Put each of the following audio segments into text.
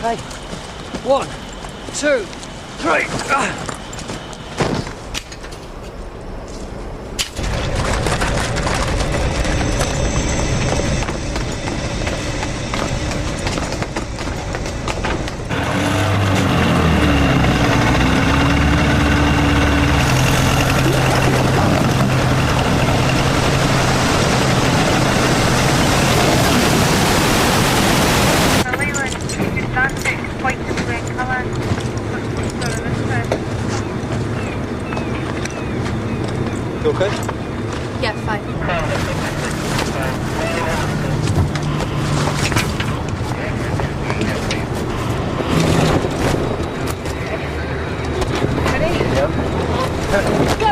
Okay. 1, 2, 3. You okay? Yeah, fine. Ready? Yeah. Go!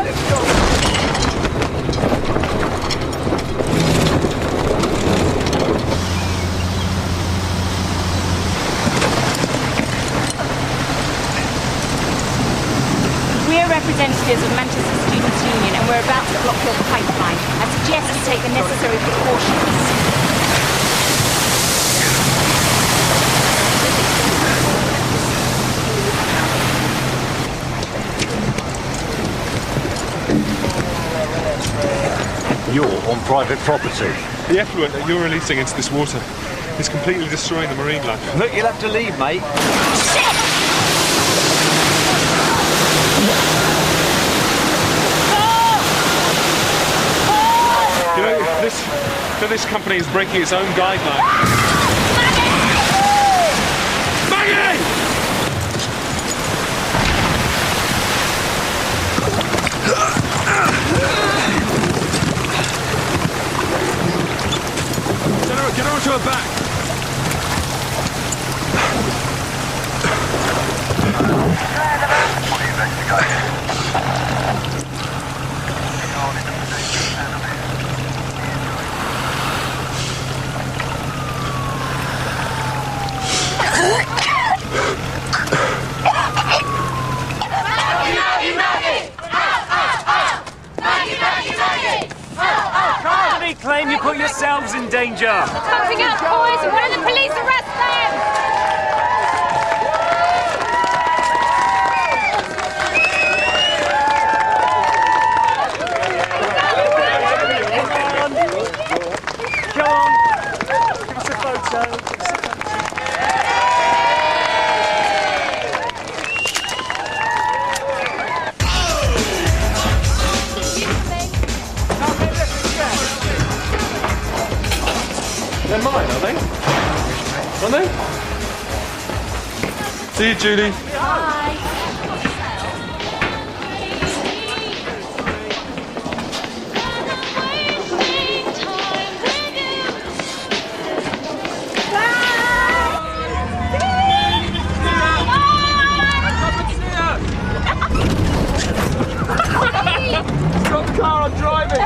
We're representatives of Manchester Students' Union and we're about to block your pipeline. I suggest you take the necessary precautions. You're on private property. The effluent that you're releasing into this water is completely destroying the marine life. Look, you'll have to leave, mate. Shit! You know, this company is breaking its own guidelines. Maggie! Get her onto her back. Claim you put yourselves in danger. Something out, boys! Why don't the police arrest them? Come on. Give us a photo. They're mine, are they? Are they? See you, Judy. Bye. Stop the car, I'm driving!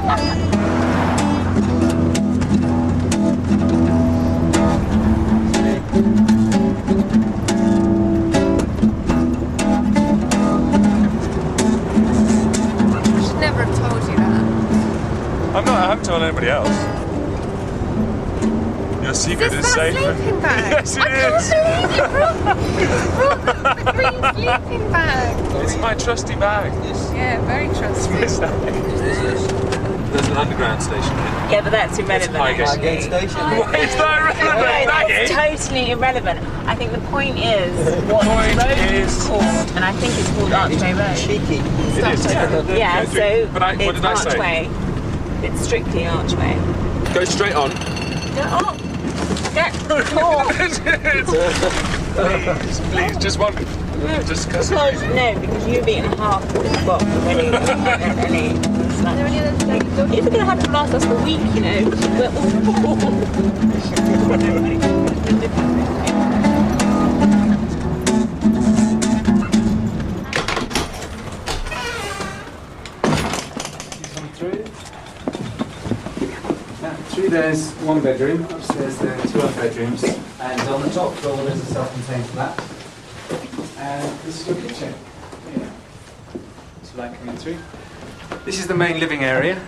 I haven't told anybody else. Your secret is safe. Sleeping bag? Yes, it is. I can't believe you brought the green sleeping bag. It's my trusty bag. Yeah, very trusty. There's an underground station here. Yeah, but that's irrelevant. Highgate Station. Why is that irrelevant, It's totally irrelevant. I think the point is what the road is called, and I think it's called Archway Road. Cheeky. It is, Yeah, so but what it's did I say? Archway. It's strictly Archway. Go straight on. Get up! Get off! Please, just one. Just because. No, because you've eaten half of the box already. You're going to have to last us a week, you know. Through there's one bedroom, upstairs there are 2 other bedrooms, and on the top floor there's a self-contained flat. And this is your kitchen. Here. It's light coming through. This is the main living area.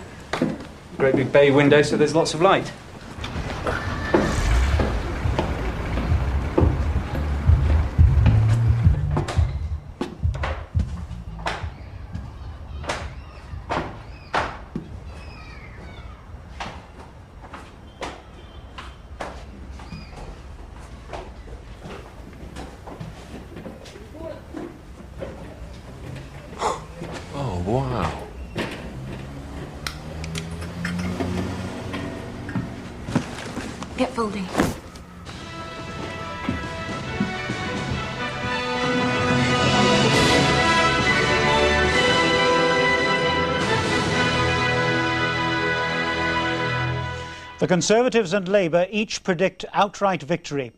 Great big bay window, so there's lots of light. Get folding. The Conservatives and Labour each predict outright victory.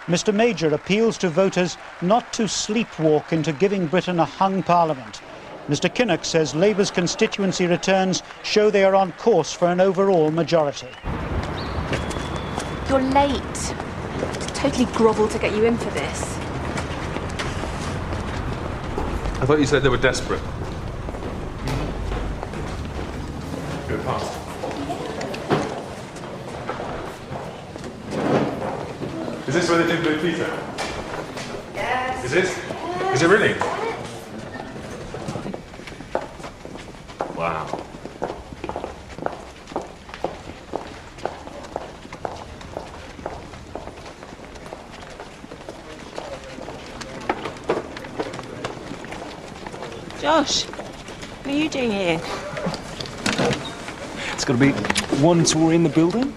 Mr Major appeals to voters not to sleepwalk into giving Britain a hung parliament. Mr Kinnock says Labour's constituency returns show they are on course for an overall majority. You're late. Totally grovel to get you in for this. I thought you said they were desperate. Go past. Is this where they did Blue Peter? Yes. Is it? Is it really? Wow. Josh, what are you doing here? It's got to be one Tory in the building.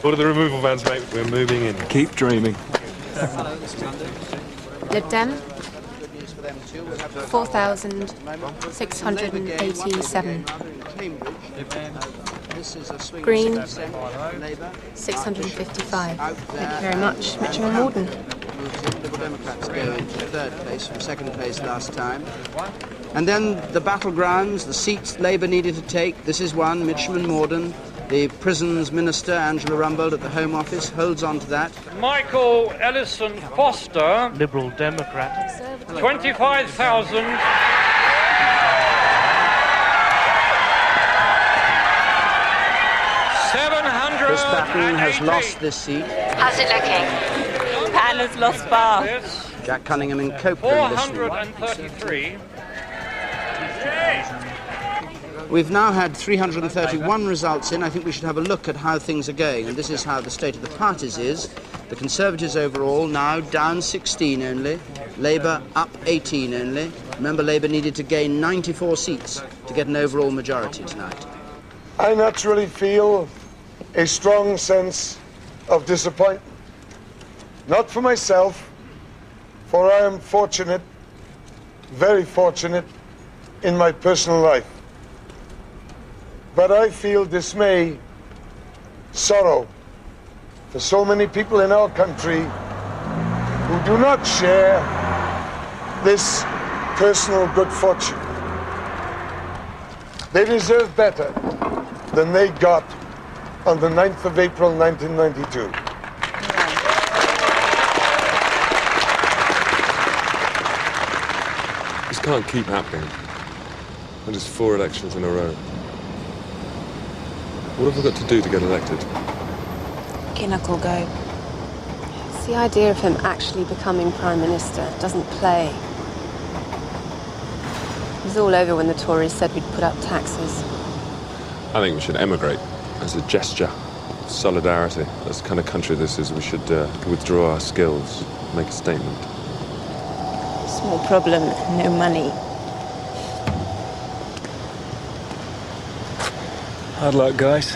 Order the removal vans, mate. We're moving in. Keep dreaming. Lib Dem, 4,687. Green, 655. Thank you very much. Mitcham and Morden. Liberal Democrats go into third place from second place last time. And then the battlegrounds, the seats Labour needed to take. This is one, Mitcham and Morden. The prisons minister, Angela Rumbold, at the Home Office, holds on to that. Michael Ellison Foster, Liberal Democrat, 25,000. Chris Patten has lost this seat. How's it looking? Pan has lost bar. Jack Cunningham in Copeland this week. 433. We've now had 331 results in. I think we should have a look at how things are going. And this is how the state of the parties is. The Conservatives overall now down 16 only. Labour up 18 only. Remember, Labour needed to gain 94 seats to get an overall majority tonight. I naturally feel a strong sense of disappointment. Not for myself, for I am fortunate, very fortunate in my personal life. But I feel dismay, sorrow for so many people in our country who do not share this personal good fortune. They deserve better than they got on the 9th of April, 1992. This can't keep happening. And it's 4 elections in a row. What have we got to do to get elected? Kinnock will go. It's the idea of him actually becoming Prime Minister. It doesn't play. It was all over when the Tories said we'd put up taxes. I think we should emigrate as a gesture. Solidarity. That's the kind of country this is. We should withdraw our skills, make a statement. Small problem, no money. Hard luck, guys.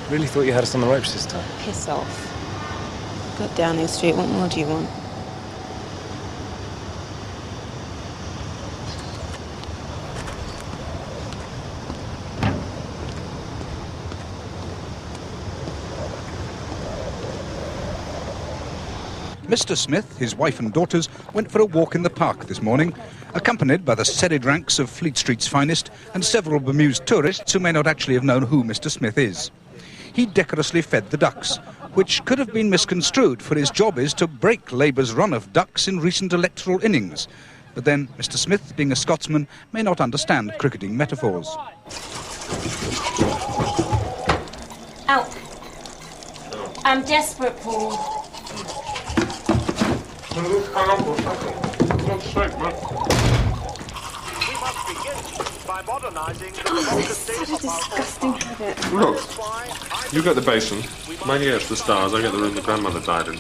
Really thought you had us on the ropes this time. Piss off. Got Downing Street, what more do you want? Mr. Smith, his wife and daughters went for a walk in the park this morning, accompanied by the serried ranks of Fleet Street's finest and several bemused tourists who may not actually have known who Mr. Smith is. He decorously fed the ducks, which could have been misconstrued, for his job is to break Labour's run of ducks in recent electoral innings. But then, Mr. Smith, being a Scotsman, may not understand cricketing metaphors. Out. I'm desperate, Paul. By modernising the such a disgusting habit. Look, you get the basin, mine gets the stars, I get the room the grandmother died in.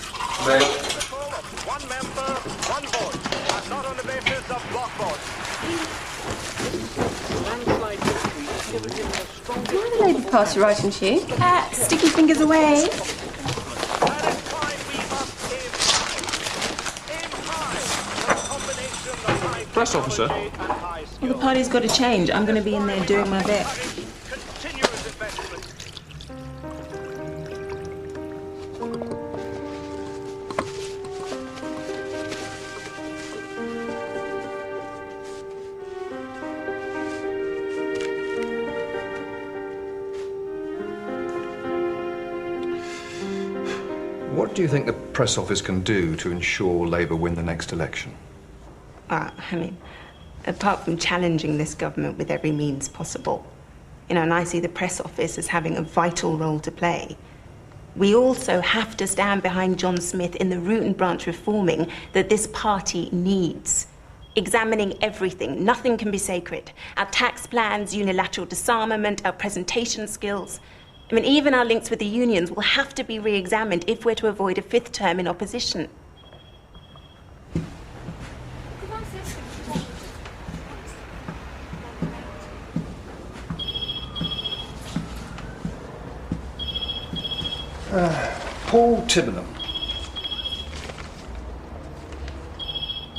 One member, one vote. And not on the basis of block votes. Landslide victory You're the Labour Party, right, aren't you? Sticky fingers away. Press officer. Well, the party's got to change. I'm going to be in there doing my bit. What do you think the press office can do to ensure Labour win the next election? I mean, apart from challenging this government with every means possible, and I see the press office as having a vital role to play. We also have to stand behind John Smith in the root and branch reforming that this party needs. Examining everything. Nothing can be sacred. Our tax plans, unilateral disarmament, our presentation skills. I mean, even our links with the unions will have to be re-examined if we're to avoid a fifth term in opposition. Paul Tibenham.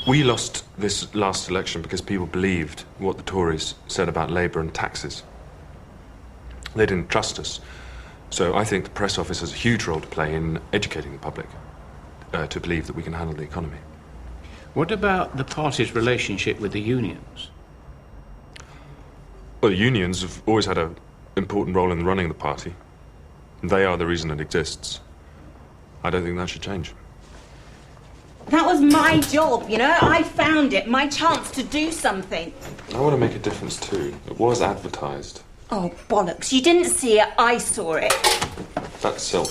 We lost this last election because people believed what the Tories said about Labour and taxes. They didn't trust us. So I think the press office has a huge role to play in educating the public to believe that we can handle the economy. What about the party's relationship with the unions? Well, the unions have always had an important role in running the party. They are the reason it exists. I don't think that should change. That was my job, I found it, my chance to do something. I want to make a difference too. It was advertised. Oh, bollocks. You didn't see it, I saw it. That's silk.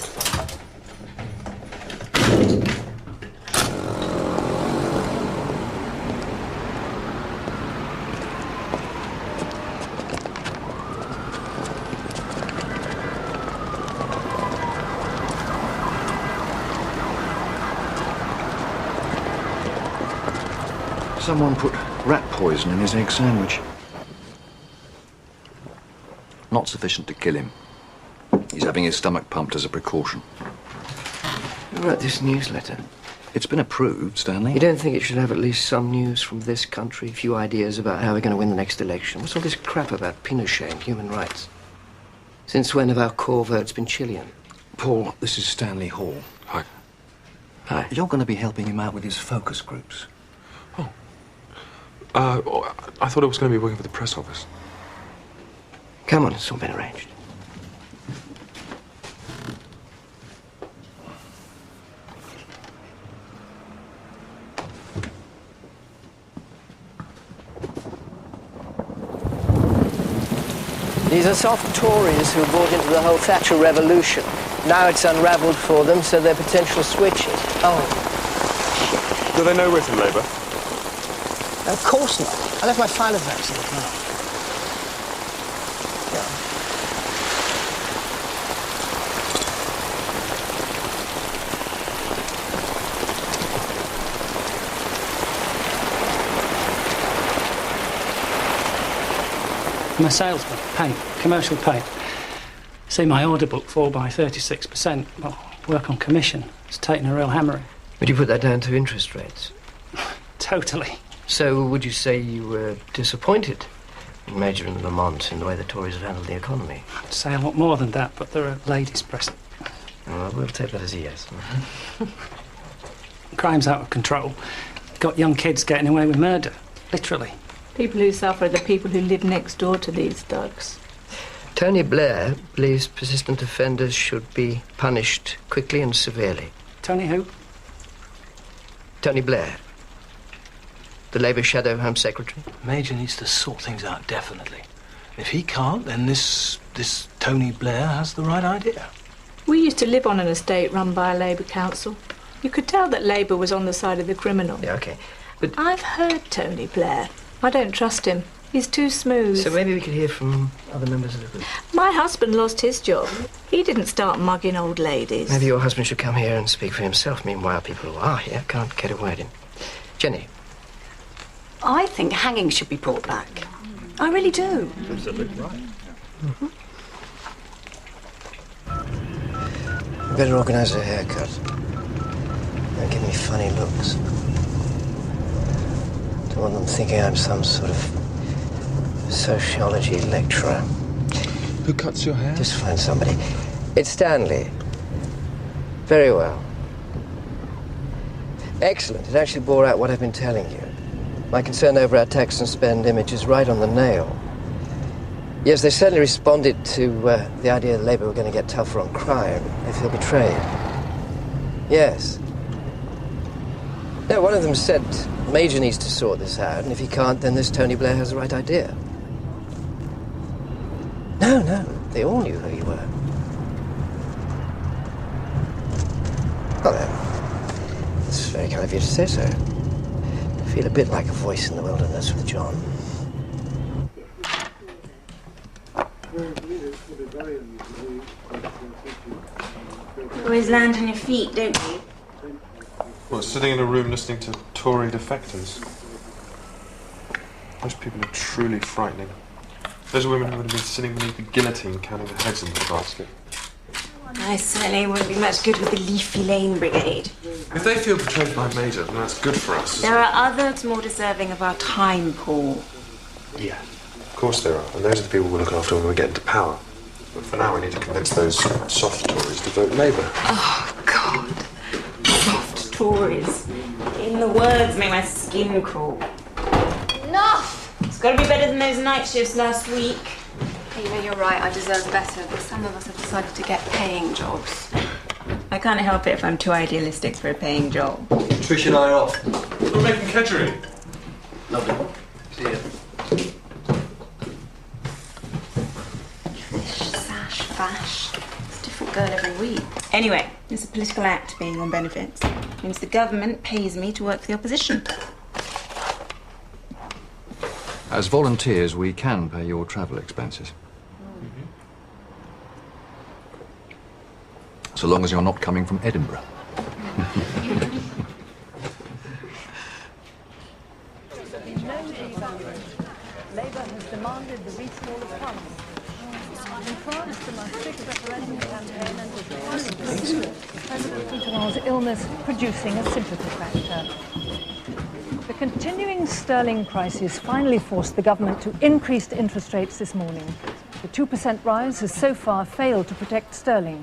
Someone put rat poison in his egg sandwich. Not sufficient to kill him. He's having his stomach pumped as a precaution. Who wrote this newsletter? It's been approved, Stanley. You don't think it should have at least some news from this country? A few ideas about how we're going to win the next election? What's all this crap about Pinochet and human rights? Since when have our core votes been Chilean? Paul, this is Stanley Hall. Hi. Hi. You're going to be helping him out with his focus groups. I thought I was going to be working for the press office. Come on, it's all been arranged. These are soft Tories who bought into the whole Thatcher revolution. Now it's unravelled for them, so they're potential switches. Oh. Do they know we're from Labour? Of course not. I left my Filofax in the car. I'm a salesman, paint, commercial paint. See my order book fall by 36%. Well, work on commission. It's taken a real hammering. Would you put that down to interest rates? Totally. So would you say you were disappointed in Major and Lamont in the way the Tories have handled the economy? I'd say a lot more than that, but there are ladies present. Well, we'll take that as a yes. Crime's out of control. Got young kids getting away with murder. Literally. People who suffer are the people who live next door to these thugs. Tony Blair believes persistent offenders should be punished quickly and severely. Tony who? Tony Blair. The Labour Shadow Home Secretary. Major needs to sort things out, definitely. If he can't, then this Tony Blair has the right idea. We used to live on an estate run by a Labour council. You could tell that Labour was on the side of the criminal. Yeah, OK. But I've heard Tony Blair. I don't trust him. He's too smooth. So maybe we could hear from other members of the group. My husband lost his job. He didn't start mugging old ladies. Maybe your husband should come here and speak for himself. Meanwhile, people who are here can't get a word in. Jenny. I think hanging should be brought back. I really do. Absolutely right. You better organise a haircut. Don't give me funny looks. Don't want them thinking I'm some sort of sociology lecturer. Who cuts your hair? Just find somebody. It's Stanley. Very well. Excellent. It actually bore out what I've been telling you. My concern over our tax and spend image is right on the nail. Yes, they certainly responded to the idea that Labour were going to get tougher on crime. They feel betrayed. Yes. No, one of them said Major needs to sort this out, and if he can't, then this Tony Blair has the right idea. No, they all knew who you were. Well then, it's very kind of you to say so. I feel a bit like a voice in the wilderness with John. You always land on your feet, don't you? Well, sitting in a room listening to Tory defectors. Those people are truly frightening. Those women who would have been sitting beneath the guillotine counting the heads in the basket. I certainly wouldn't be much good with the Leafy Lane Brigade. If they feel betrayed by Major, then that's good for us. There are others more deserving of our time, Paul. Yeah, of course there are. And those are the people we'll look after when we get into power. But for now, we need to convince those soft Tories to vote Labour. Oh, God. Soft Tories. In the words make my skin crawl. Enough! It's got to be better than those night shifts last week. You know, you're right, I deserve better, but some of us have decided to get paying jobs. I can't help it if I'm too idealistic for a paying job. Trish and I are off. We're making kedgeree. Lovely. See ya. Sash, fash. It's a different girl every week. Anyway, it's a political act being on benefits. It means the government pays me to work for the opposition. As volunteers, we can pay your travel expenses. So long as you're not coming from Edinburgh. Labour has demanded the recall of Parliament. In France, the Maastricht referendum campaign and President Mitterrand's illness producing a sympathy factor. The continuing sterling crisis finally forced the government to increase interest rates this morning. The 2% rise has so far failed to protect sterling.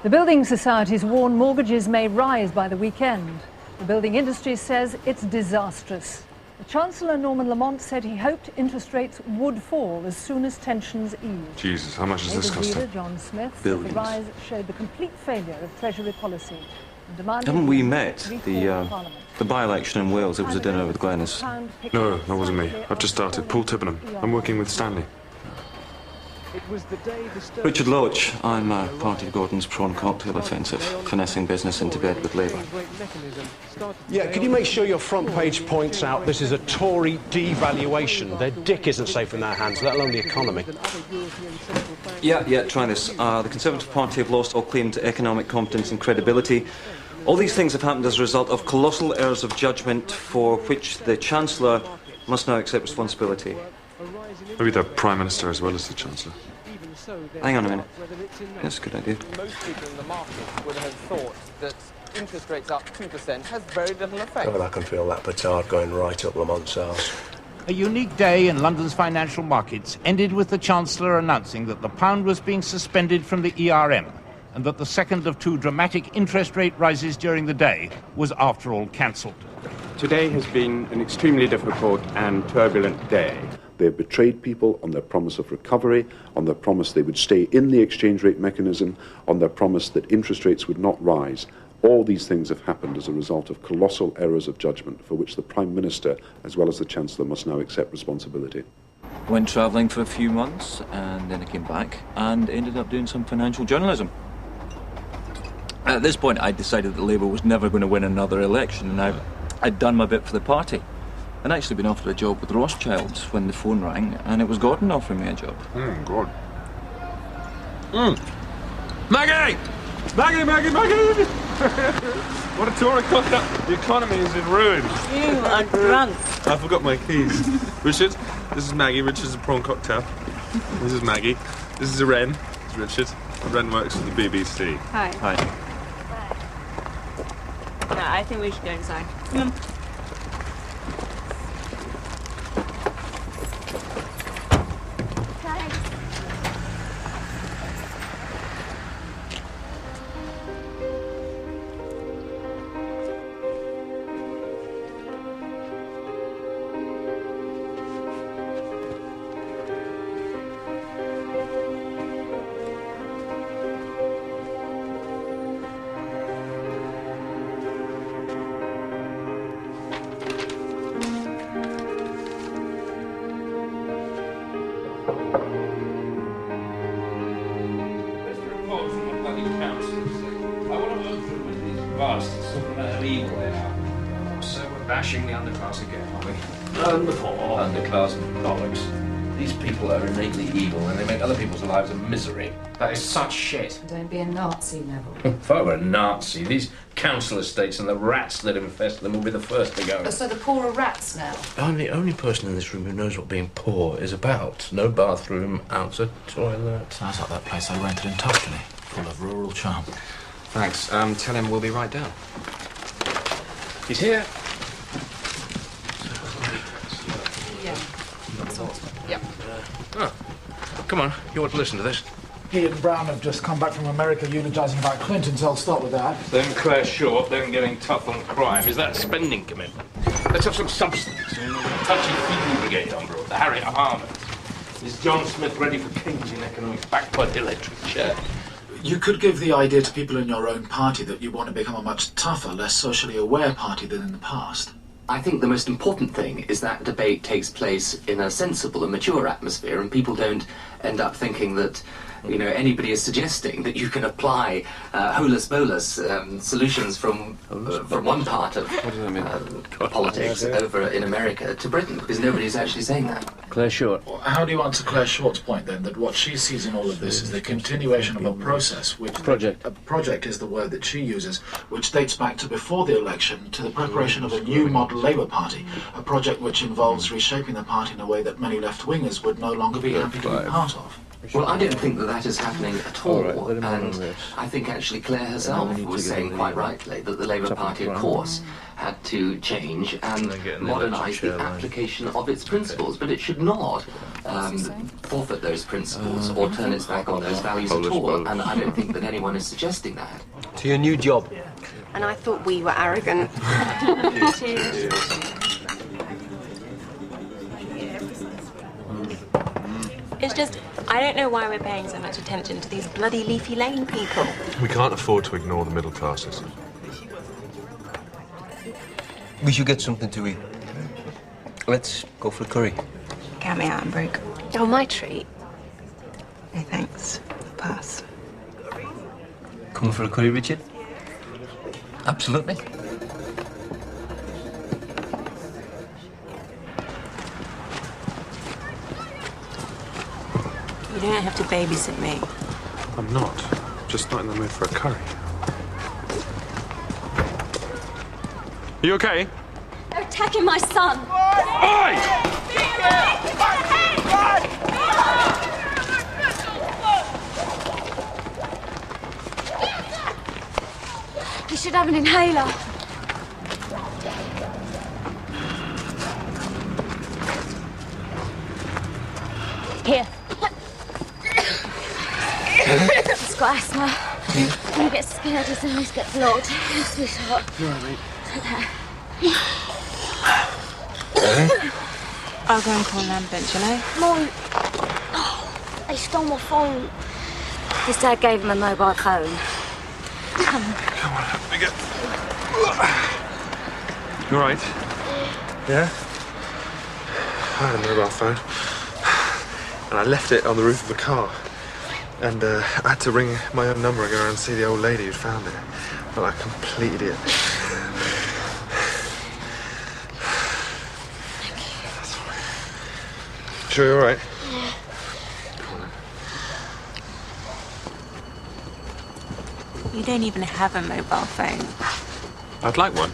The building societies warn mortgages may rise by the weekend. The building industry says it's disastrous. The Chancellor, Norman Lamont, said he hoped interest rates would fall as soon as tensions eased. Jesus, how much is this Labour costing? leader John Smith said Billions. the rise showed the complete failure of Treasury policy and demanded Haven't we met recall of Parliament. the by-election in Wales? It was a dinner with Glenys. No, that wasn't me. I've just started. Paul Tippenham. I'm working with Stanley. Richard Loach. I'm part of Gordon's prawn cocktail offensive, finessing business into bed with Labour. Yeah, could you make sure your front page points out this is a Tory devaluation? Their dick isn't safe in their hands, let alone the economy. Yeah, try this. The Conservative Party have lost all claim to economic competence and credibility. All these things have happened as a result of colossal errors of judgment for which the Chancellor must now accept responsibility. Maybe the Prime Minister as well as the Chancellor. Hang on a minute. That's a good idea. Most people in the market would have thought that interest rates up 2% has very little effect. Well, I can feel that petard going right up Lamont's arse. A unique day in London's financial markets ended with the Chancellor announcing that the pound was being suspended from the ERM and that the second of two dramatic interest rate rises during the day was after all cancelled. Today has been an extremely difficult and turbulent day. They've betrayed people on their promise of recovery, on their promise they would stay in the exchange rate mechanism, on their promise that interest rates would not rise. All these things have happened as a result of colossal errors of judgment for which the Prime Minister, as well as the Chancellor, must now accept responsibility. Went travelling for a few months, and then I came back and ended up doing some financial journalism. At this point, I decided that Labour was never going to win another election, and I'd done my bit for the party. I'd actually been offered a job with Rothschilds when the phone rang, and it was Gordon offering me a job. God. Maggie! Maggie! What a Tory conduct! The economy is in ruins. You are drunk. I forgot my keys. Richard, this is Maggie. Richard's a prawn cocktail. This is Maggie. This is Ren. It's Richard. Ren works for the BBC. Hi. Hi. No, I think we should go inside. Come on. Bashing the underclass again, are we? And the poor. Underclass and bollocks. These people are innately evil and they make other people's lives a misery. That is such shit. Don't be a Nazi, Neville. If I were a Nazi, these council estates and the rats that infest them would be the first to go. So the poor are rats now? I'm the only person in this room who knows what being poor is about. No bathroom, outside toilet. Sounds like that place I rented in Tuscany, full of rural charm. Thanks. Tell him we'll be right down. He's here. Yeah. Yep. Oh, come on, you want to listen to this? He and Brown have just come back from America eulogising about Clinton, so I'll start with that. Then Claire Short, then getting tough on crime. Is that a spending commitment? Let's have some substance. Touchy-feely brigade on board, the Harriet Harman. Is John Smith ready for Keynesian economics backed by the electric chair? You could give the idea to people in your own party that you want to become a much tougher, less socially aware party than in the past. I think the most important thing is that debate takes place in a sensible and mature atmosphere, and people don't end up thinking that, you know, anybody is suggesting that you can apply holus bolus solutions from one part of politics over in America to Britain, because nobody's actually saying that. Claire Short. How do you answer Claire Short's point, then, that what she sees in all of this is the continuation of a process, which... Project. A project is the word that she uses, which dates back to before the election, to the preparation of a new model Labour Party, a project which involves reshaping the party in a way that many left-wingers would no longer be happy to be part of. Well, I don't think that that is happening at all, and I think actually Claire herself was saying quite rightly that the Labour Party, of course, had to change and modernise the application of its principles, but it should not forfeit those principles or turn its back on those values at all, and I don't think that anyone is suggesting that. To your new job. And I thought we were arrogant. It's just, I don't know why we're paying so much attention to these bloody Leafy Lane people. We can't afford to ignore the middle classes. We should get something to eat. Let's go for a curry. Count me out, I'm broke. Oh, my treat. No thanks. Pass. Coming for a curry, Richard? Absolutely. You don't have to babysit me. I'm not. Just not in the mood for a curry. Are you okay? They're attacking my son. He should have an inhaler. Here. He's got asthma. When he gets scared, his nose gets locked. Sweetheart. You're all right. I'll go and call an ambulance, shall I? Mom, they stole my phone. His dad gave him a mobile phone. Come on, let me get... You all right? Yeah? I had a mobile phone. And I left it on the roof of a car. And I had to ring my own number and go around and see the old lady who'd found it. I felt like a complete idiot. Sure you're all right? Yeah. You don't even have a mobile phone. I'd like one.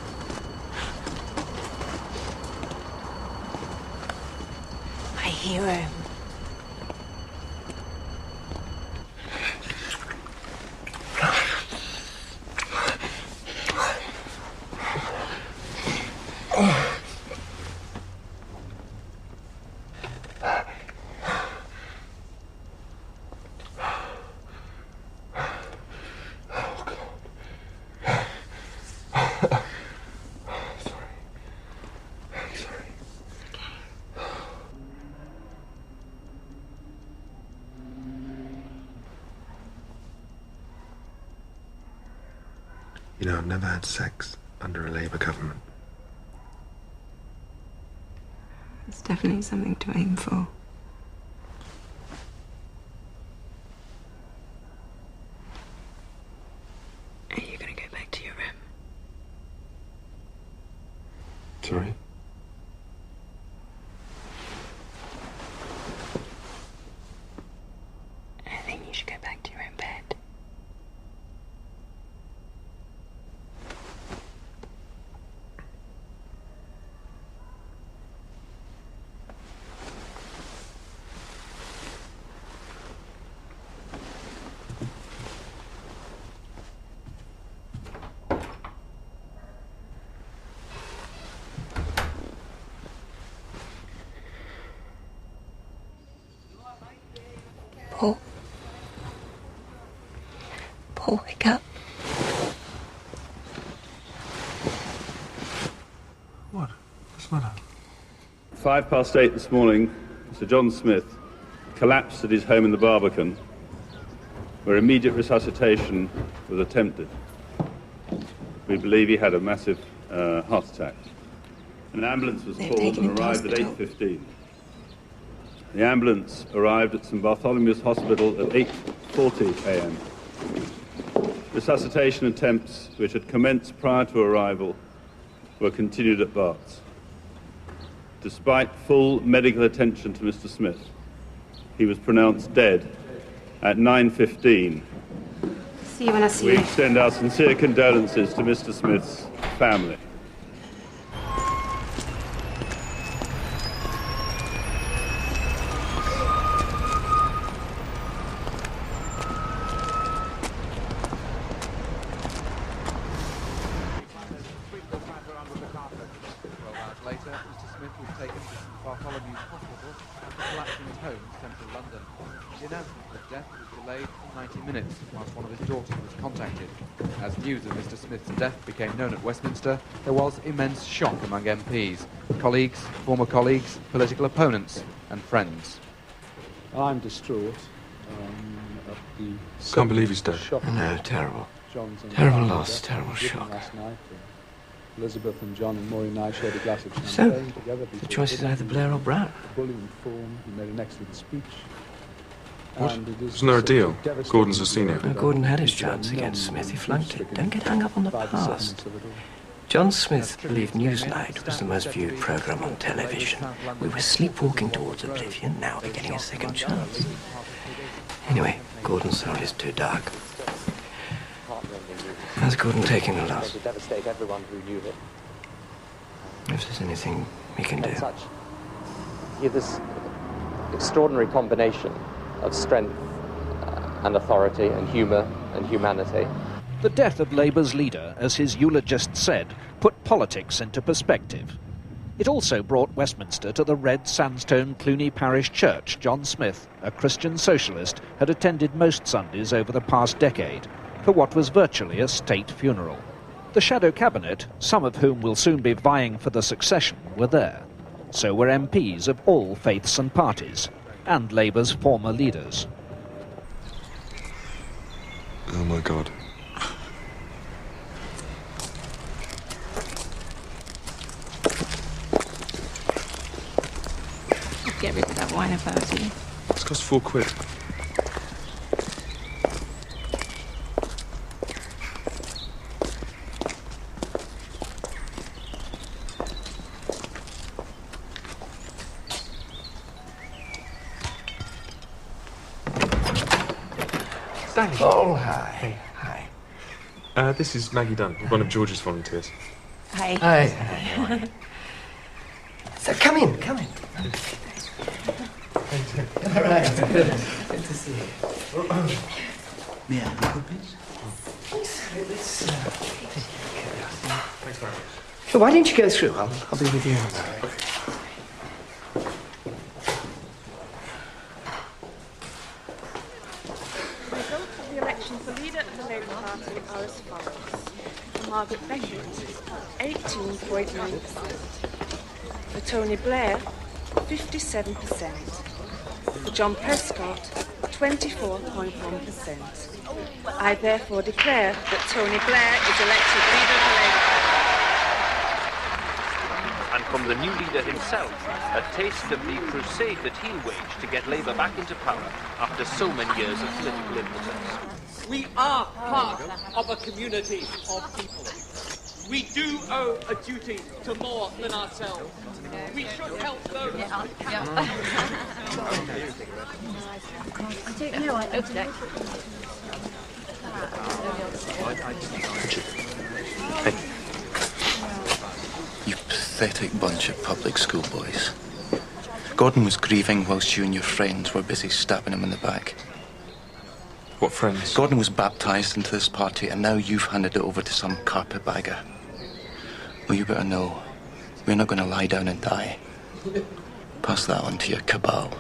My hero. You know, I've never had sex under a Labour government. It's definitely something to aim for. Are you going to go back to your room? Sorry? I think you should go back to your own bed. Paul, wake up. What? What's the matter? 8:05 this morning, Sir John Smith collapsed at his home in the Barbican, where immediate resuscitation was attempted. We believe he had a massive heart attack. An ambulance was called and arrived at 8:15. The ambulance arrived at St Bartholomew's Hospital at 8:40 a.m. Resuscitation attempts, which had commenced prior to arrival, were continued at Barts. Despite full medical attention to Mr. Smith, he was pronounced dead at 9:15. See you when I see We you. extend our sincere condolences to Mr. Smith's family. Later, Mr. Smith was taken to St Bartholomew's Hospital after collapsing at home in central London. The announcement of his death was delayed for 90 minutes whilst one of his daughters was contacted. As news of Mr. Smith's death became known at Westminster, there was immense shock among MPs, colleagues, former colleagues, political opponents and friends. I'm distraught at the... Can't believe he's dead. No, terrible. John's and Terrible John's loss, death terrible was given shock. last night. Elizabeth and John and Maureen and I shared a glass of So, champagne together. the choice is either Blair or Brown. Bullying form, he made an excellent speech. What? And it is Isn't there a such deal? devastating Gordon's a senior. No, Gordon had his chance against Smith. He flunked it. Don't get hung up on the past. John Smith believed Newsnight was the most viewed programme on television. We were sleepwalking towards oblivion, now we're getting a second chance. Anyway, Gordon's soul is too dark. How's Gordon taking the loss? To devastate everyone who knew him. If there's anything we can do. Such, he had this extraordinary combination of strength and authority and humour and humanity. The death of Labour's leader, as his eulogist said, put politics into perspective. It also brought Westminster to the red sandstone Cluny Parish Church John Smith, a Christian socialist, had attended most Sundays over the past decade, for what was virtually a state funeral. The shadow cabinet, some of whom will soon be vying for the succession, were there. So were MPs of all faiths and parties, and Labour's former leaders. Oh my God. I'd get rid of that wine if I was you. It's cost £4. Danny. Oh, hi. Hi. This is Maggie Dunn, one of George's volunteers. Hi. Hi. So come in, come in. All right. Good to see you. May I have a please? Let's Thanks very much. So why don't you go through? I'll be with you in a moment. Results of the election for leader of the Labour Party are as follows. For Margaret Beckett, 18.9%. For Tony Blair, 57%. For John Prescott, 24.1%. I therefore declare that Tony Blair is elected leader of the Labour Party. And from the new leader himself, a taste of the crusade that he'll wage to get Labour back into power after so many years of political impotence. We are part of a community of people. We do owe a duty to more than ourselves. We should help those. Hey. You pathetic bunch of public school boys. Gordon was grieving whilst you and your friends were busy stabbing him in the back. What friends? Gordon was baptised into this party and now you've handed it over to some carpetbagger. Well, you better know, we're not going to lie down and die. Pass that on to your cabal.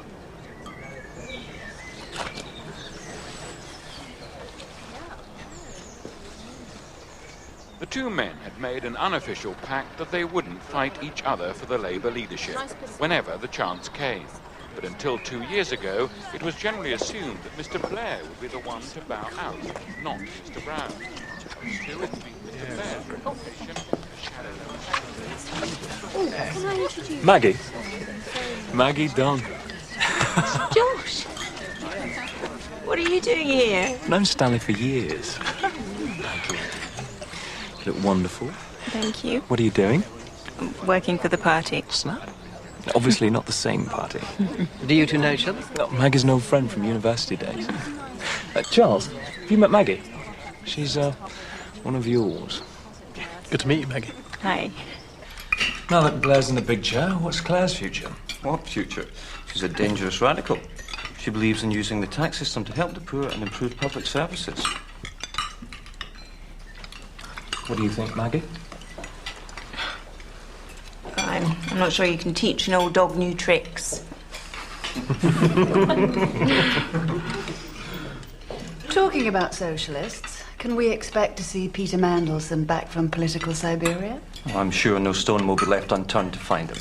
The two men had made an unofficial pact that they wouldn't fight each other for the Labour leadership, whenever the chance came. But until 2 years ago, it was generally assumed that Mr. Blair would be the one to bow out, not Mr. Brown. Still, it's been Mr. Blair's reputation. Can I introduce Maggie. Maggie Dunn. Josh? What are you doing here? I've known Stanley for years. You look wonderful. Thank you. What are you doing? I'm working for the party. Snap. Obviously not the same party. Do you two know each other? No, Maggie's an old friend from university days. Charles, have you met Maggie? She's, one of yours. Good to meet you, Maggie. Hi. Now that Blair's in the big chair, what's Claire's future? What future? She's a dangerous radical. She believes in using the tax system to help the poor and improve public services. What do you think, Maggie? I'm not sure you can teach an old dog new tricks. Talking about socialists, can we expect to see Peter Mandelson back from political Siberia? Well, I'm sure no stone will be left unturned to find him.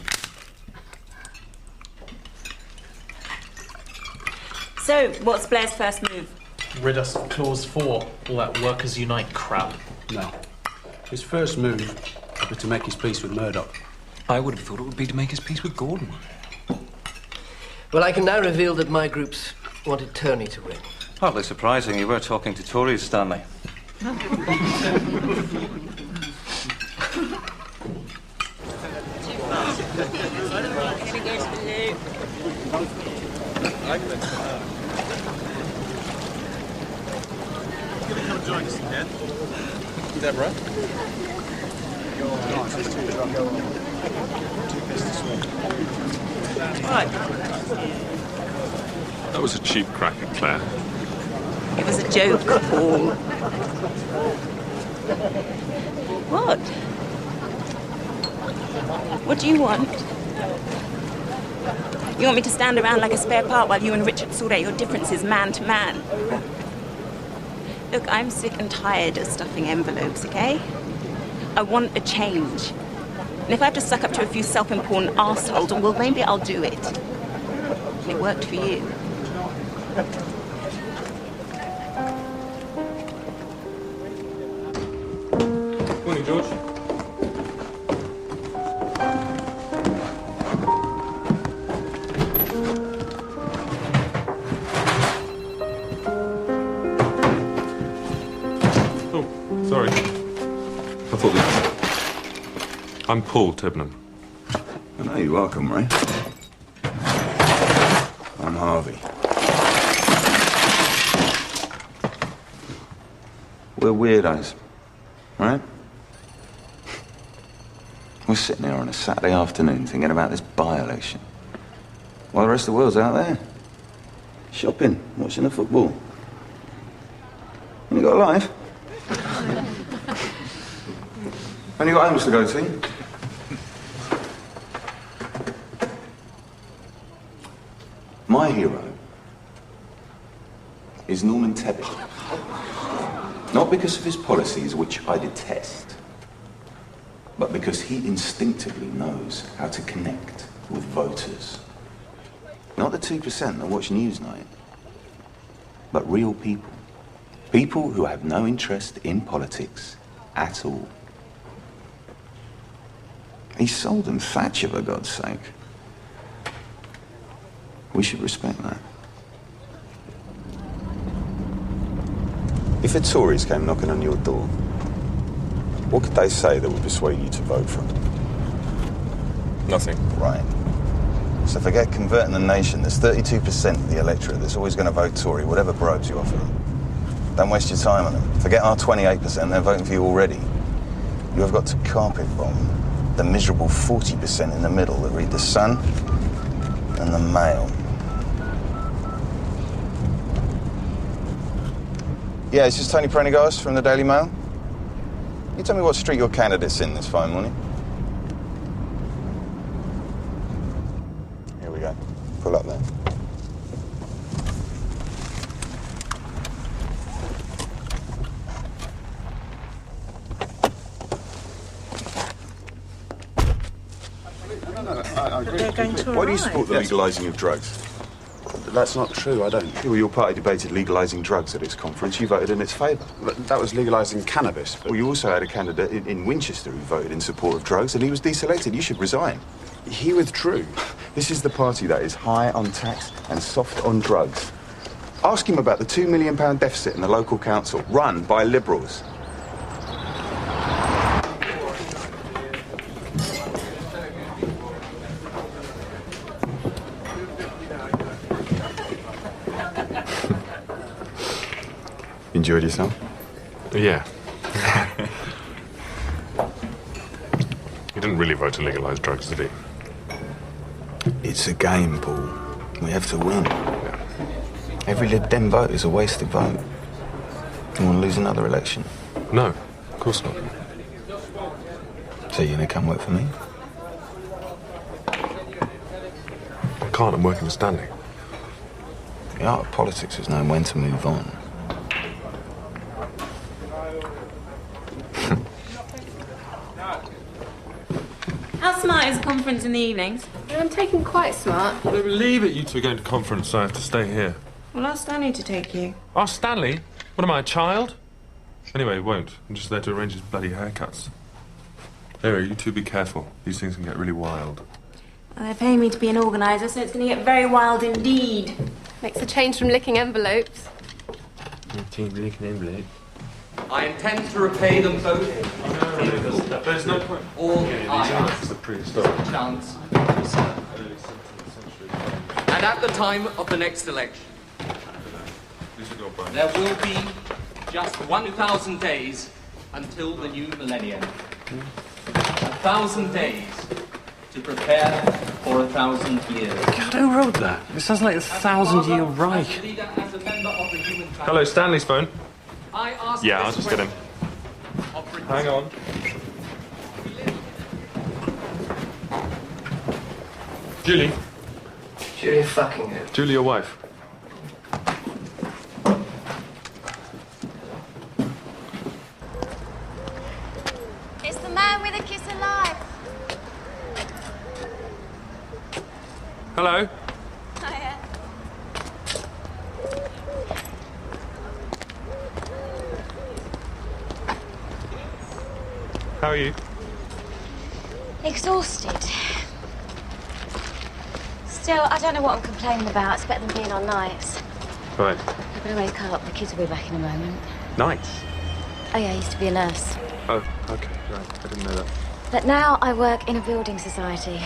So, what's Blair's first move? Rid us of Clause 4, all that Workers Unite crap. No. His first move was to make his peace with Murdoch. I would have thought it would be to make his peace with Gordon. Well, I can now reveal that my groups wanted Tony to win. Hardly surprising, you were talking to Tories, Stanley. Join us again. Deborah? Right. That was a cheap crack at Claire. It was a joke, Paul. What? What do you want? You want me to stand around like a spare part while you and Richard sort out your differences man to man? Look, I'm sick and tired of stuffing envelopes, okay? I want a change. And if I have to suck up to a few self-important arseholes, well, maybe I'll do it. It worked for you. Morning, George. Sorry. I thought that... I'm Paul Tibnam. I know you're welcome, Ray. I'm Harvey. We're weirdos, right? We're sitting here on a Saturday afternoon thinking about this by-election, while the rest of the world's out there, shopping, watching the football. You got a life? Only got homes to go to. My hero is Norman Tebbit. Not because of his policies, which I detest, but because he instinctively knows how to connect with voters. Not the 2% that watch Newsnight, but real people. People who have no interest in politics at all. He sold them Thatcher, for God's sake. We should respect that. If the Tories came knocking on your door, what could they say that would persuade you to vote for them? Nothing. Right. So forget converting the nation. There's 32% of the electorate that's always going to vote Tory, whatever bribes you offer them. Don't waste your time on them. Forget our 28%, they're voting for you already. You have got to carpet bomb the miserable 40% in the middle that read the Sun and the Mail. Yeah, it's just Tony Prendergast from the Daily Mail. You tell me what street your candidate's in this fine morning. Here we go. Pull up there. I agree. They're going to Why do you arrive. support the legalising of drugs? That's not true, I don't. Well, your party debated legalising drugs at its conference. You voted in its favour. That was legalising cannabis. Well, you also had a candidate in Winchester who voted in support of drugs, and he was deselected. You should resign. He withdrew. This is the party that is high on tax and soft on drugs. Ask him about the £2 million deficit in the local council, run by Liberals. Enjoyed yourself? Yeah. He didn't really vote to legalise drugs, did he? It's a game, Paul. We have to win. Every Lib Dem vote is a wasted vote. You want to lose another election? No, of course not. So you're going to come work for me? I can't, I'm working with Stanley. The art of politics is knowing when to move on. How smart is a conference in the evenings? I'm taking quite smart. I don't believe it, you two are going to conference, so I have to stay here. Well, ask Stanley to take you. Ask Stanley? What am I, a child? Anyway, he won't. I'm just there to arrange his bloody haircuts. Anyway, you two be careful. These things can get really wild. Well, they're paying me to be an organiser, so it's going to get very wild indeed. Makes a change from licking envelopes. I intend to repay them both. There's no point. All I ask It's the prehistoric. chance to serve. And at the time of the next election, there will be just 1,000 days until the new millennium. 1,000 days to prepare for 1,000 years. God, who wrote that? It sounds like a 1,000-year Reich. Hello, Stanley's phone. I ask Yeah, this I'll just get him. Hang on. Julie. Julie fucking who? Julie, your wife. It's the man with a kiss alive. Hello. Hiya. How are you? Exhausted. Still, I don't know what I'm complaining about. It's better than being on nights. Right. I better wake up. The kids will be back in a moment. Nights? Oh yeah, I used to be a nurse. Oh, okay, right. I didn't know that. But now I work in a building society.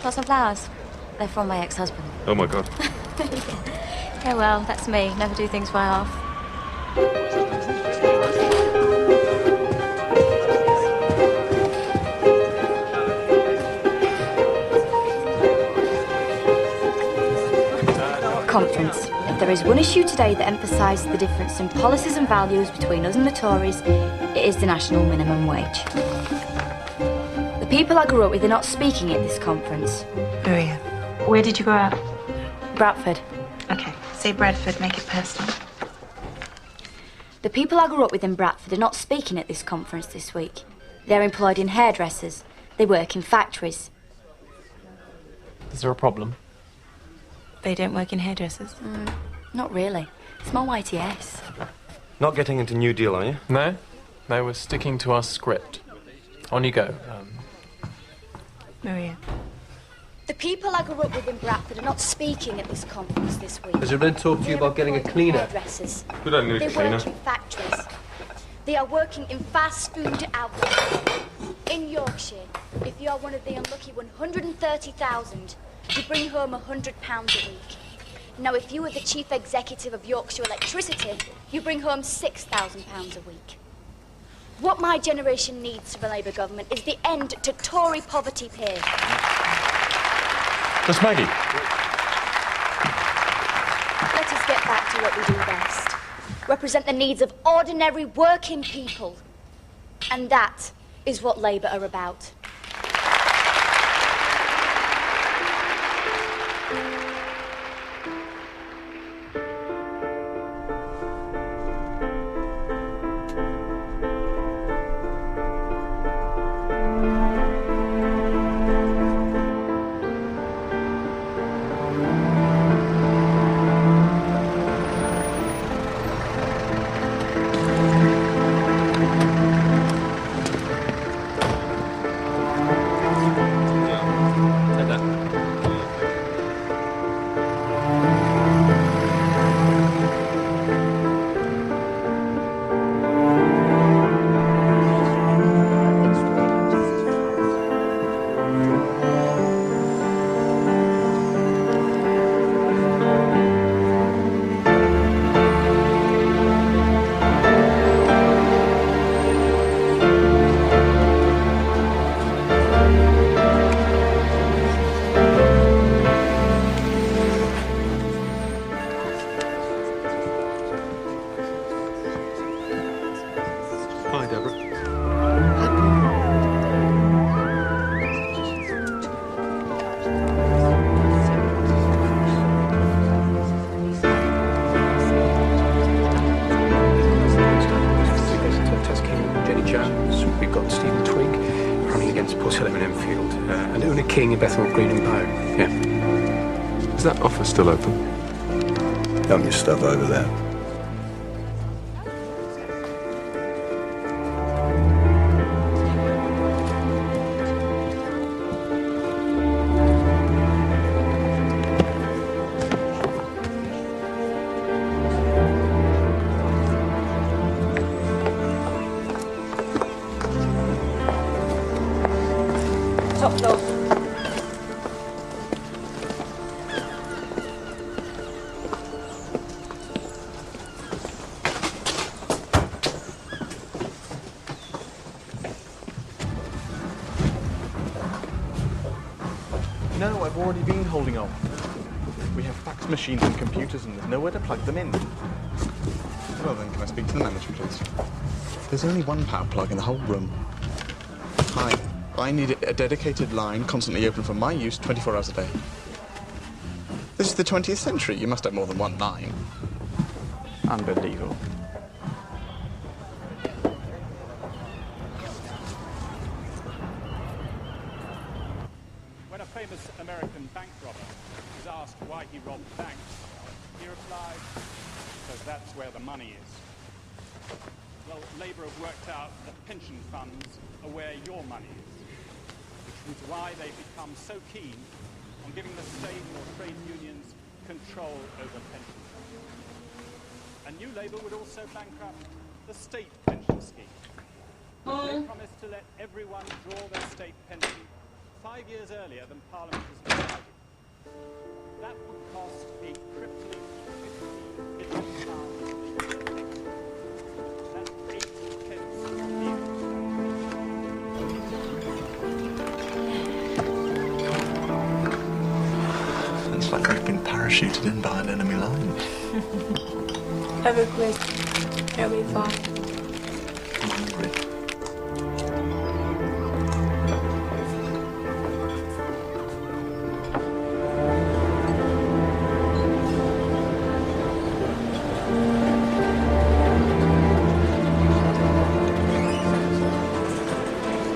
Got some flowers. They're from my ex-husband. Oh my God. Yeah, well, that's me. Never do things by half. Conference of the there is one issue today that emphasises the difference in policies and values between us and the Tories, it is the national minimum wage. The people I grew up with are not speaking at this conference. Maria, where did you grow up? Bradford. Okay, say Bradford, make it personal. The people I grew up with in Bradford are not speaking at this conference this week. They're employed in hairdressers. They work in factories. Is there a problem? They don't work in hairdressers? Not really. It's more YTS. Not getting into New Deal, are you? No. No, we're sticking to our script. On you go. Maria. The people I grew up with in Bradford are not speaking at this conference this week. Has everyone talked to you about getting a cleaner? Hairdressers. We don't need a They cleaner. work in factories. They are working in fast food outlets. In Yorkshire, if you are one of the unlucky 130,000, you bring home £100 a week. Now, if you are the chief executive of Yorkshire Electricity, you bring home £6,000 a week. What my generation needs from a Labour government is the end to Tory poverty pay. Miss Maggie. Let us get back to what we do best. Represent the needs of ordinary working people. And that is what Labour are about. Hi, Deborah. Jenny Jones, we've got Stephen Twigg running against Porcello in Enfield, and Una King in Bethnal Green and Bow. Yeah. Is that office still open? Dump your stuff over there. Top floor. No, I've already been holding on. We have fax machines and computers and there's nowhere to plug them in. Well then, can I speak to the manager, please? There's only one power plug in the whole room. Hi. I need a dedicated line constantly open for my use 24 hours a day. This is the 20th century. You must have more than one line. Unbelievable. When a famous American bank robber was asked why he robbed banks, he replied, because that's where the money is. Well, Labour have worked out that pension funds are where your money is, which is why they've become so keen on giving the state or trade unions control over pension funds. And New Labour would also bankrupt the state pension scheme. They promised to let everyone draw their state pension 5 years earlier than Parliament has decided. That would cost a crippling £50 billion. That's 8 pence a year. It's like I've been parachuted in behind enemy lines. Have a quiz. It'll be fine.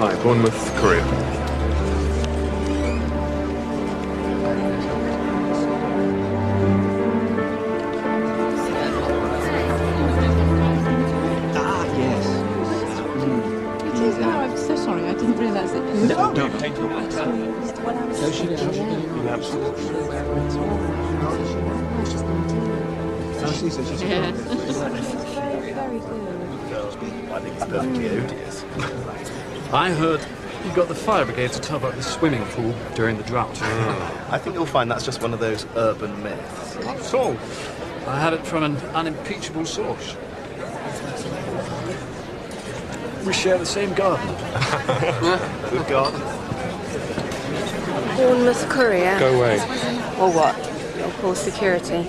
Hi, Bournemouth Courier. I'm so sorry, I didn't realise it. No. No, she didn't. I think it's perfectly odious. I heard you got the fire brigade to top up the swimming pool during the drought. I think you'll find that's just one of those urban myths. Not at all. I had it from an unimpeachable source. We share the same garden. Good garden. Bournemouth Courier. Go away. Or what? You'll call security.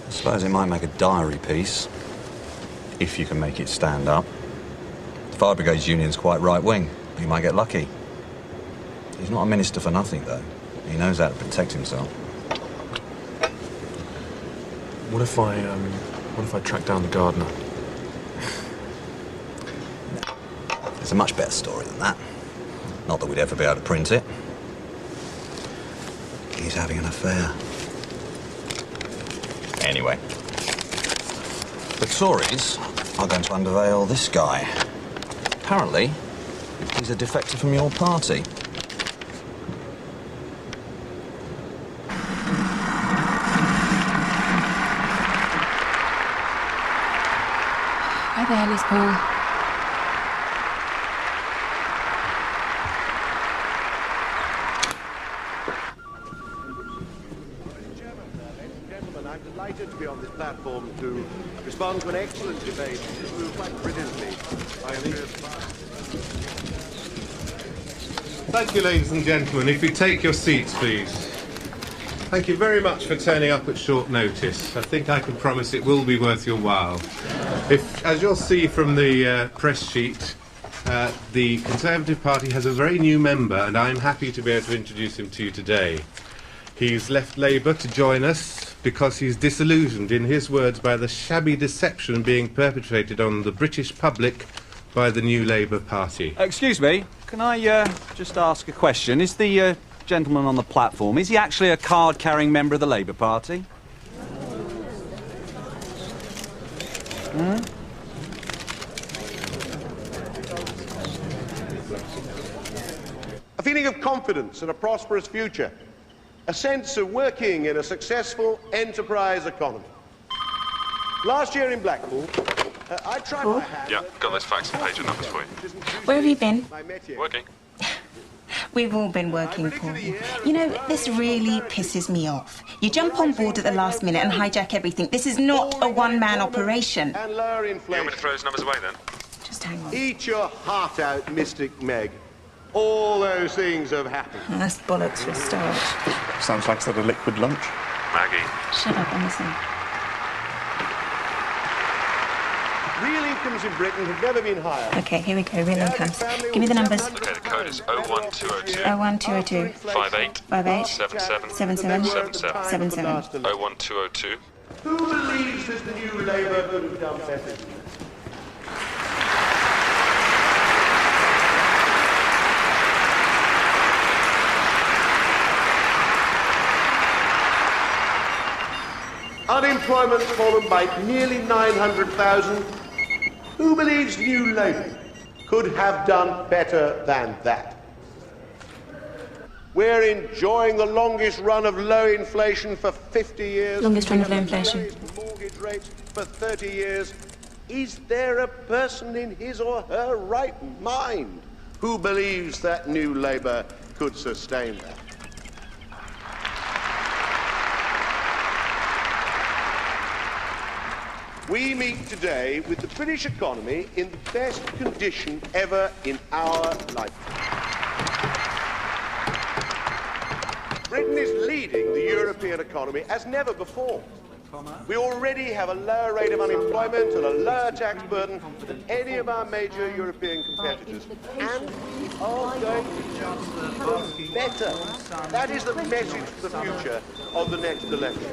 I suppose it might make a diary piece, if you can make it stand up. The Fire Brigade's union's quite right-wing. You might get lucky. He's not a minister for nothing, though. He knows how to protect himself. What if I track down the gardener? It's a much better story than that. Not that we'd ever be able to print it. He's having an affair. Anyway. The Tories are going to unveil this guy. Apparently, he's a defector from your party. Where the hell is Paul? Gentlemen, I'm delighted to be on this platform to respond to an excellent debate. It's moved quite brilliantly by Thank you, ladies and gentlemen. If you take your seats, please. Thank you very much for turning up at short notice. I think I can promise it will be worth your while. As you'll see from the press sheet, the Conservative Party has a very new member, and I'm happy to be able to introduce him to you today. He's left Labour to join us because he's disillusioned, in his words, by the shabby deception being perpetrated on the British public by the new Labour Party. Excuse me, can I just ask a question? Is the gentleman on the platform, is he actually a card-carrying member of the Labour Party? Hmm? A feeling of confidence and a prosperous future. A sense of working in a successful enterprise economy. Last year in Blackpool, I tried my hand... Yeah, got those facts and page and numbers for you. Where have you been? Working. We've all been working, Paul. You know, this really pisses me off. You jump on board at the last minute and hijack everything. This is not a one-man operation. And lower inflation. You want me to throw those numbers away, then? Just hang on. Eat your heart out, Mystic Meg. All those things have happened. Oh, that's bollocks for a start. Sounds like a liquid lunch. Maggie. Shut up and listen. Real incomes in Britain have never been higher. Okay, here we go. Real incomes. Give me the numbers. Okay, the code is 01202. 01202. 58. 58. 77. 77. 77. 77. 01202. Who believes that the new Labour could have done better? Unemployment fallen by nearly 900,000. Who believes New Labour could have done better than that? We're enjoying the longest run of low inflation for 50 years. Longest run of low inflation. Mortgage rates for 30 years. Is there a person in his or her right mind who believes that New Labour could sustain that? We meet today with the British economy in the best condition ever in our lifetime. Britain European economy as never before. We already have a lower rate of unemployment and a lower tax burden than any of our major European competitors. And we are going to do better. That is the message for the future of the next election.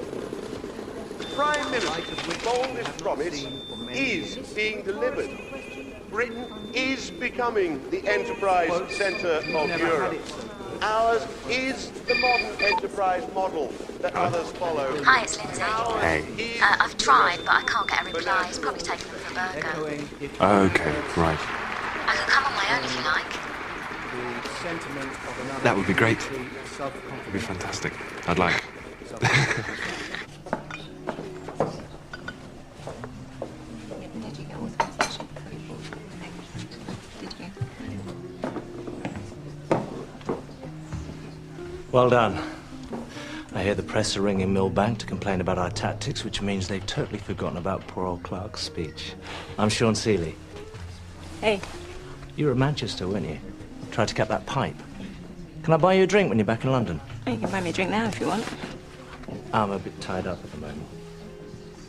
The Prime Minister's boldest promise is being delivered. Britain is becoming the enterprise centre of Europe. Ours is the modern enterprise model that others follow. Hi, it's Lindsay. Hey. I've tried, but I can't get a reply. It's probably taken them for a burger. Okay, right. I could come on my own if you like. That would be great. That would be fantastic. I'd like. Well done. I hear the press are ringing Millbank to complain about our tactics, which means they've totally forgotten about poor old Clark's speech. I'm Sean Seeley. Hey. You were at Manchester, weren't you? Tried to cap that pipe. Can I buy you a drink when you're back in London? You can buy me a drink now if you want. I'm a bit tied up at the moment.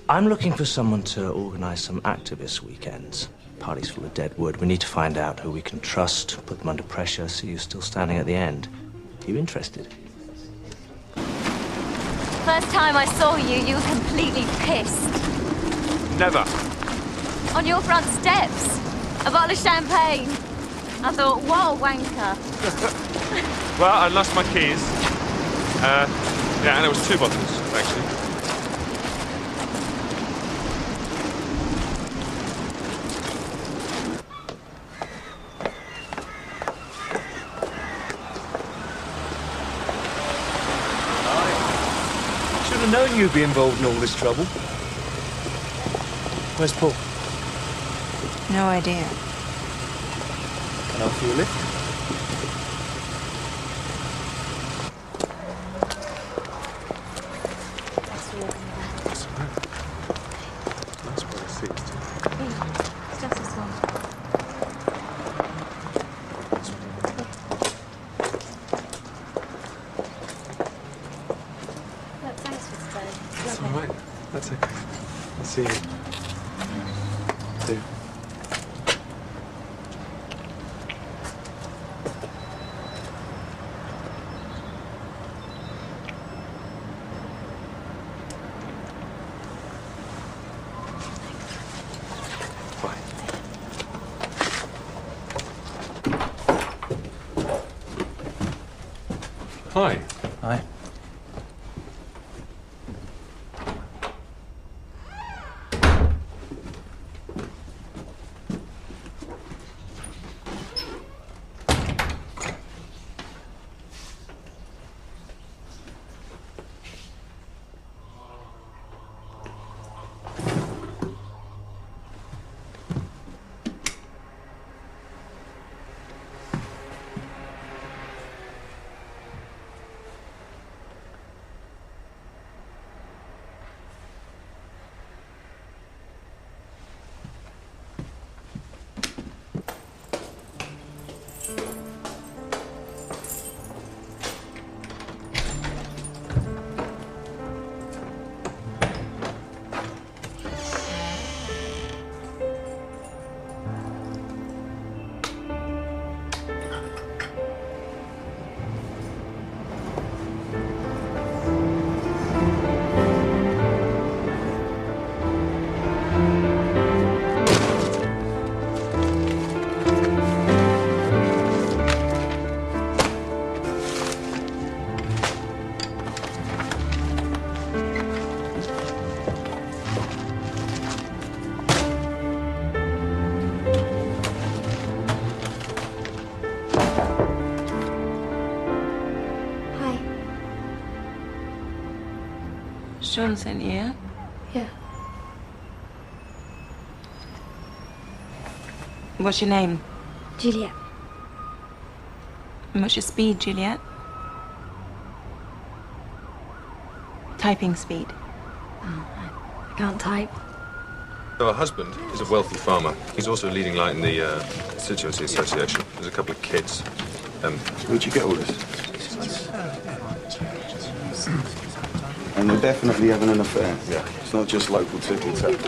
I'm looking for someone to organise some activist weekends. Party's full of dead wood. We need to find out who we can trust, put them under pressure, so you're still standing at the end. Are you interested? First time I saw you, you were completely pissed. Never. On your front steps. A bottle of champagne. I thought, whoa, wanker. Well, I lost my keys. Yeah, and it was 2 bottles, actually. Should have known you'd be involved in all this trouble. Where's Paul? No idea. Can I offer you a lift? That's what I see. It's just this one. Look, thanks for today. That's all right. That's okay. I'll see you. See you. Hi. Hi. Sean sent you, yeah? Yeah. What's your name? Juliet. And what's your speed, Juliet? Typing speed. I can't type. So her husband is a wealthy farmer. He's also a leading light in the constituency association. There's a couple of kids. Where'd you get all this? And they're definitely having an affair. Yeah. It's not just local tickets. No. And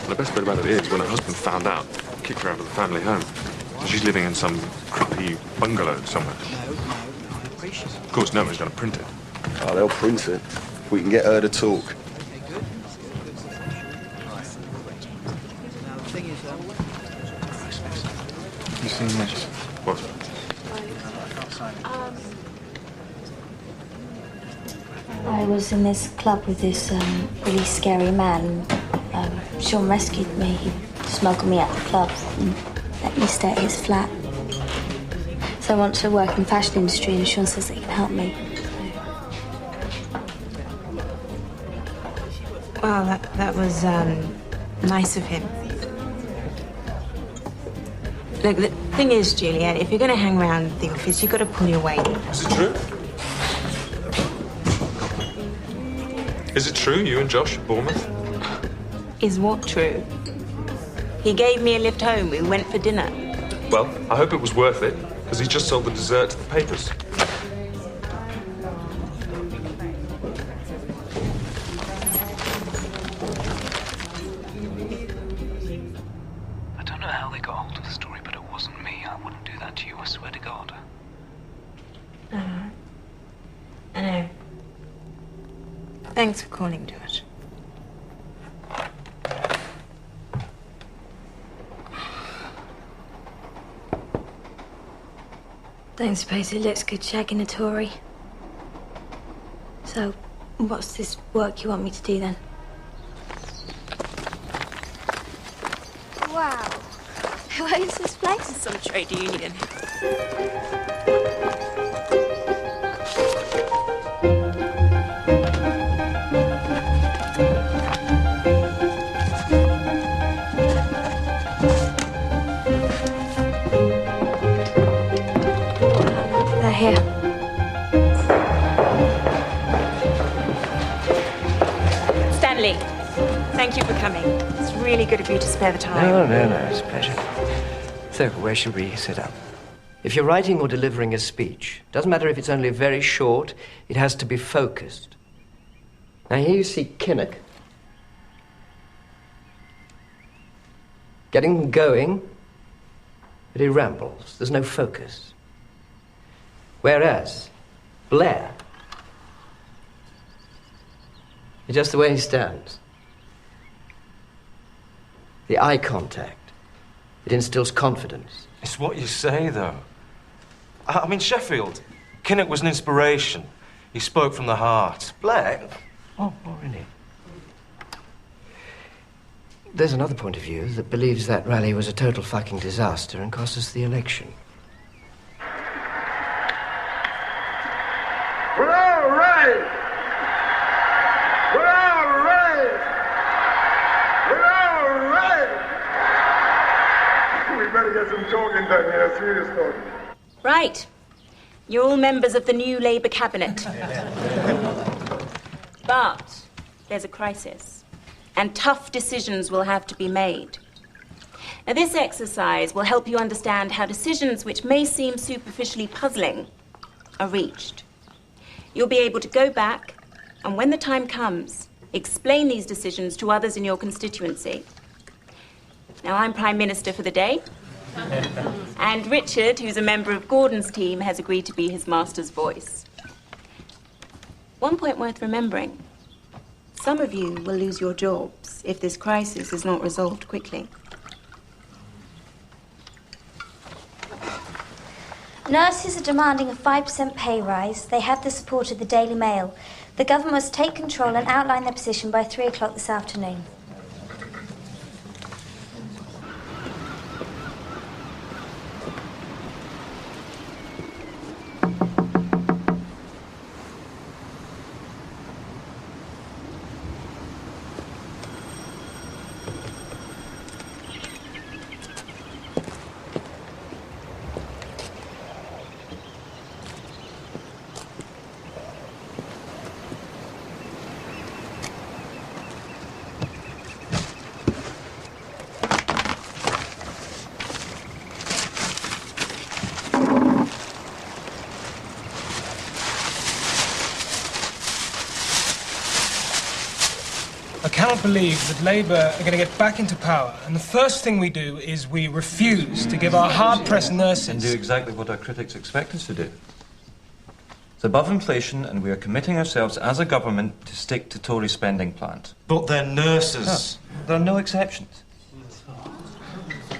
the best bit about it is, when her husband found out, he kicked her out of the family home. So she's living in some crappy bungalow somewhere. Of course, no one's going to print it. Oh, they'll print it. If we can get her to talk. You seen this? What? I was in this club with this really scary man. Sean rescued me. He smuggled me out of the club and let me stay at his flat. So I want to work in the fashion industry, and Sean says that he can help me. Well, that was nice of him. Look, the thing is, Juliet, if you're going to hang around the office, you've got to pull your weight. Is it true? Is it true you and Josh at Bournemouth? Is what true? He gave me a lift home. We went for dinner. Well, I hope it was worth it, because he just sold the dessert to the papers. I don't know how they got hold of the story, but it wasn't me. I wouldn't do that to you, I swear to God. I know. Thanks for calling to it. Don't suppose it looks good shagging a Tory. So, what's this work you want me to do then? Wow. Who owns this place? Some trade union. They're here. Stanley, thank you for coming. It's really good of you to spare the time. No, it's a pleasure. So, where should we sit up? If you're writing or delivering a speech, doesn't matter if it's only very short, it has to be focused. Now, here you see Kinnock. Getting going, but he rambles. There's no focus. Whereas Blair, it's just the way he stands. The eye contact. It instills confidence. It's what you say, though. I mean, Sheffield. Kinnock was an inspiration. He spoke from the heart. Blair? Oh, really? There's another point of view that believes that rally was a total fucking disaster and cost us the election. We're all right! We're all right! We're all right! We better get some talking done here, serious talking. Right. You're all members of the new Labour cabinet. But there's a crisis, and tough decisions will have to be made. Now, this exercise will help you understand how decisions which may seem superficially puzzling are reached. You'll be able to go back, and when the time comes, explain these decisions to others in your constituency. Now, I'm Prime Minister for the day, and Richard, who's a member of Gordon's team, has agreed to be his master's voice. One point worth remembering: some of you will lose your jobs if this crisis is not resolved quickly. Nurses are demanding a 5% pay rise. They have the support of the Daily Mail. The government must take control and outline their position by 3 o'clock this afternoon. I cannot believe that Labour are going to get back into power, and the first thing we do is we refuse to give our hard-pressed nurses... And do exactly what our critics expect us to do. It's above inflation, and we are committing ourselves as a government to stick to Tory spending plans. But they're nurses. No, there are no exceptions.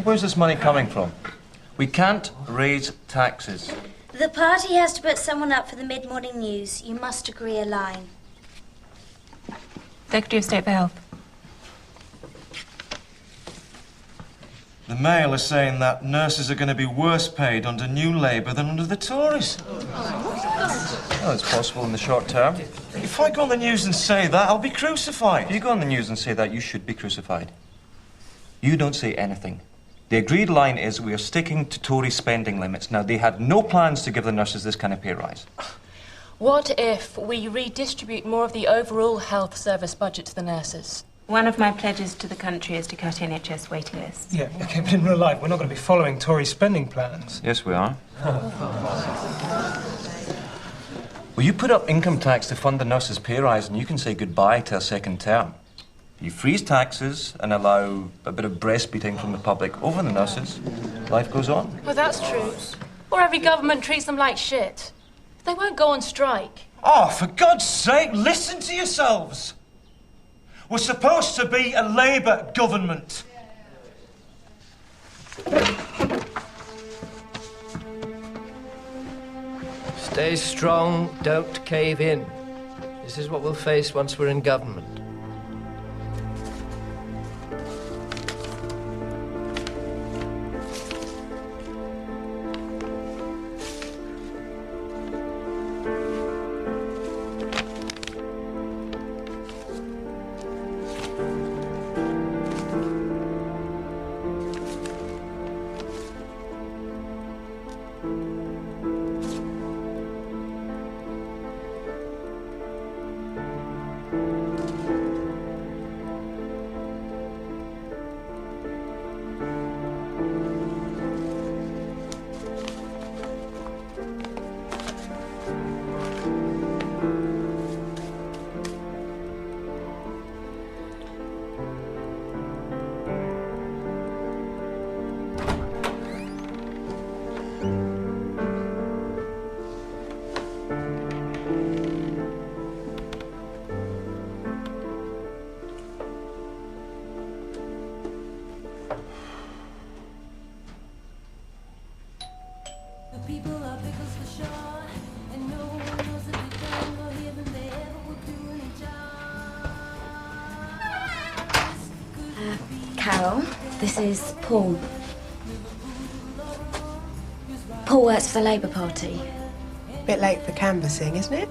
Where's this money coming from? We can't raise taxes. The party has to put someone up for the mid-morning news. You must agree a line. Secretary of State for Health. The Mail is saying that nurses are going to be worse paid under New Labour than under the Tories. Well, it's possible in the short term. If I go on the news and say that, I'll be crucified. If you go on the news and say that, you should be crucified. You don't say anything. The agreed line is we are sticking to Tory spending limits. Now, they had no plans to give the nurses this kind of pay rise. What if we redistribute more of the overall health service budget to the nurses? One of my pledges to the country is to cut NHS waiting lists. Yeah, OK, but in real life, we're not going to be following Tory spending plans. Yes, we are. Well, you put up income tax to fund the nurses' pay rise, and you can say goodbye to a second term. You freeze taxes and allow a bit of breastfeeding from the public over the nurses. Life goes on. Well, that's true. Or every government treats them like shit. They won't go on strike. Oh, for God's sake, listen to yourselves. We're supposed to be a Labour government. Stay strong, don't cave in. This is what we'll face once we're in government. Carol, this is Paul. Paul works for the Labour Party. Bit late for canvassing, isn't it?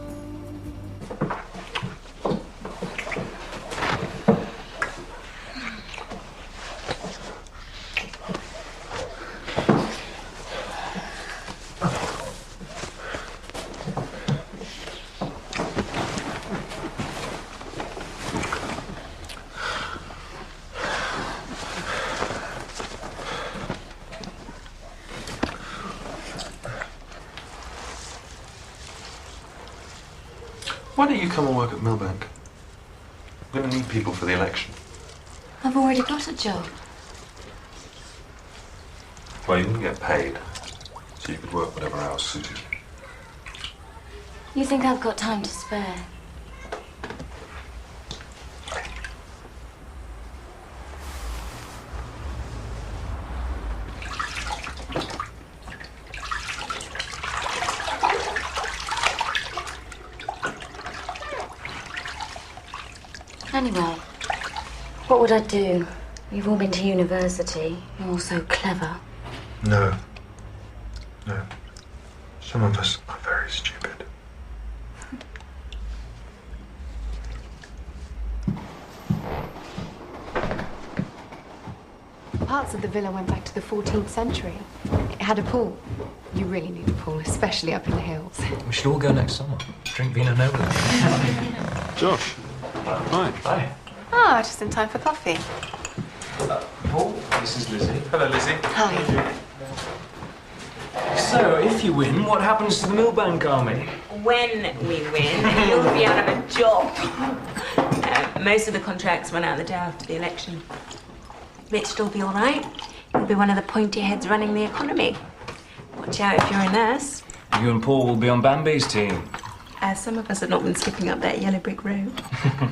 Why don't you come and work at Millbank? We're going to need people for the election. I've already got a job. Well, you can get paid, so you could work whatever hours suited. You think I've got time to spare? Anyway, what would I do? You've all been to university. You're all so clever. No. No. Some of us are very stupid. Parts of the villa went back to the 14th century. It had a pool. You really need a pool, especially up in the hills. We should all go next summer. Drink Vino Nobile. Josh. Hi. Hi. Ah, just in time for coffee. Paul, this is Lizzie. Hello, Lizzie. Hi. So, if you win, what happens to the Millbank army? When we win, you'll be out of a job. Most of the contracts run out the day after the election. Richard will be all right. He'll be one of the pointy heads running the economy. Watch out if you're a nurse. You and Paul will be on Bambi's team. Some of us have not been skipping up that yellow brick road.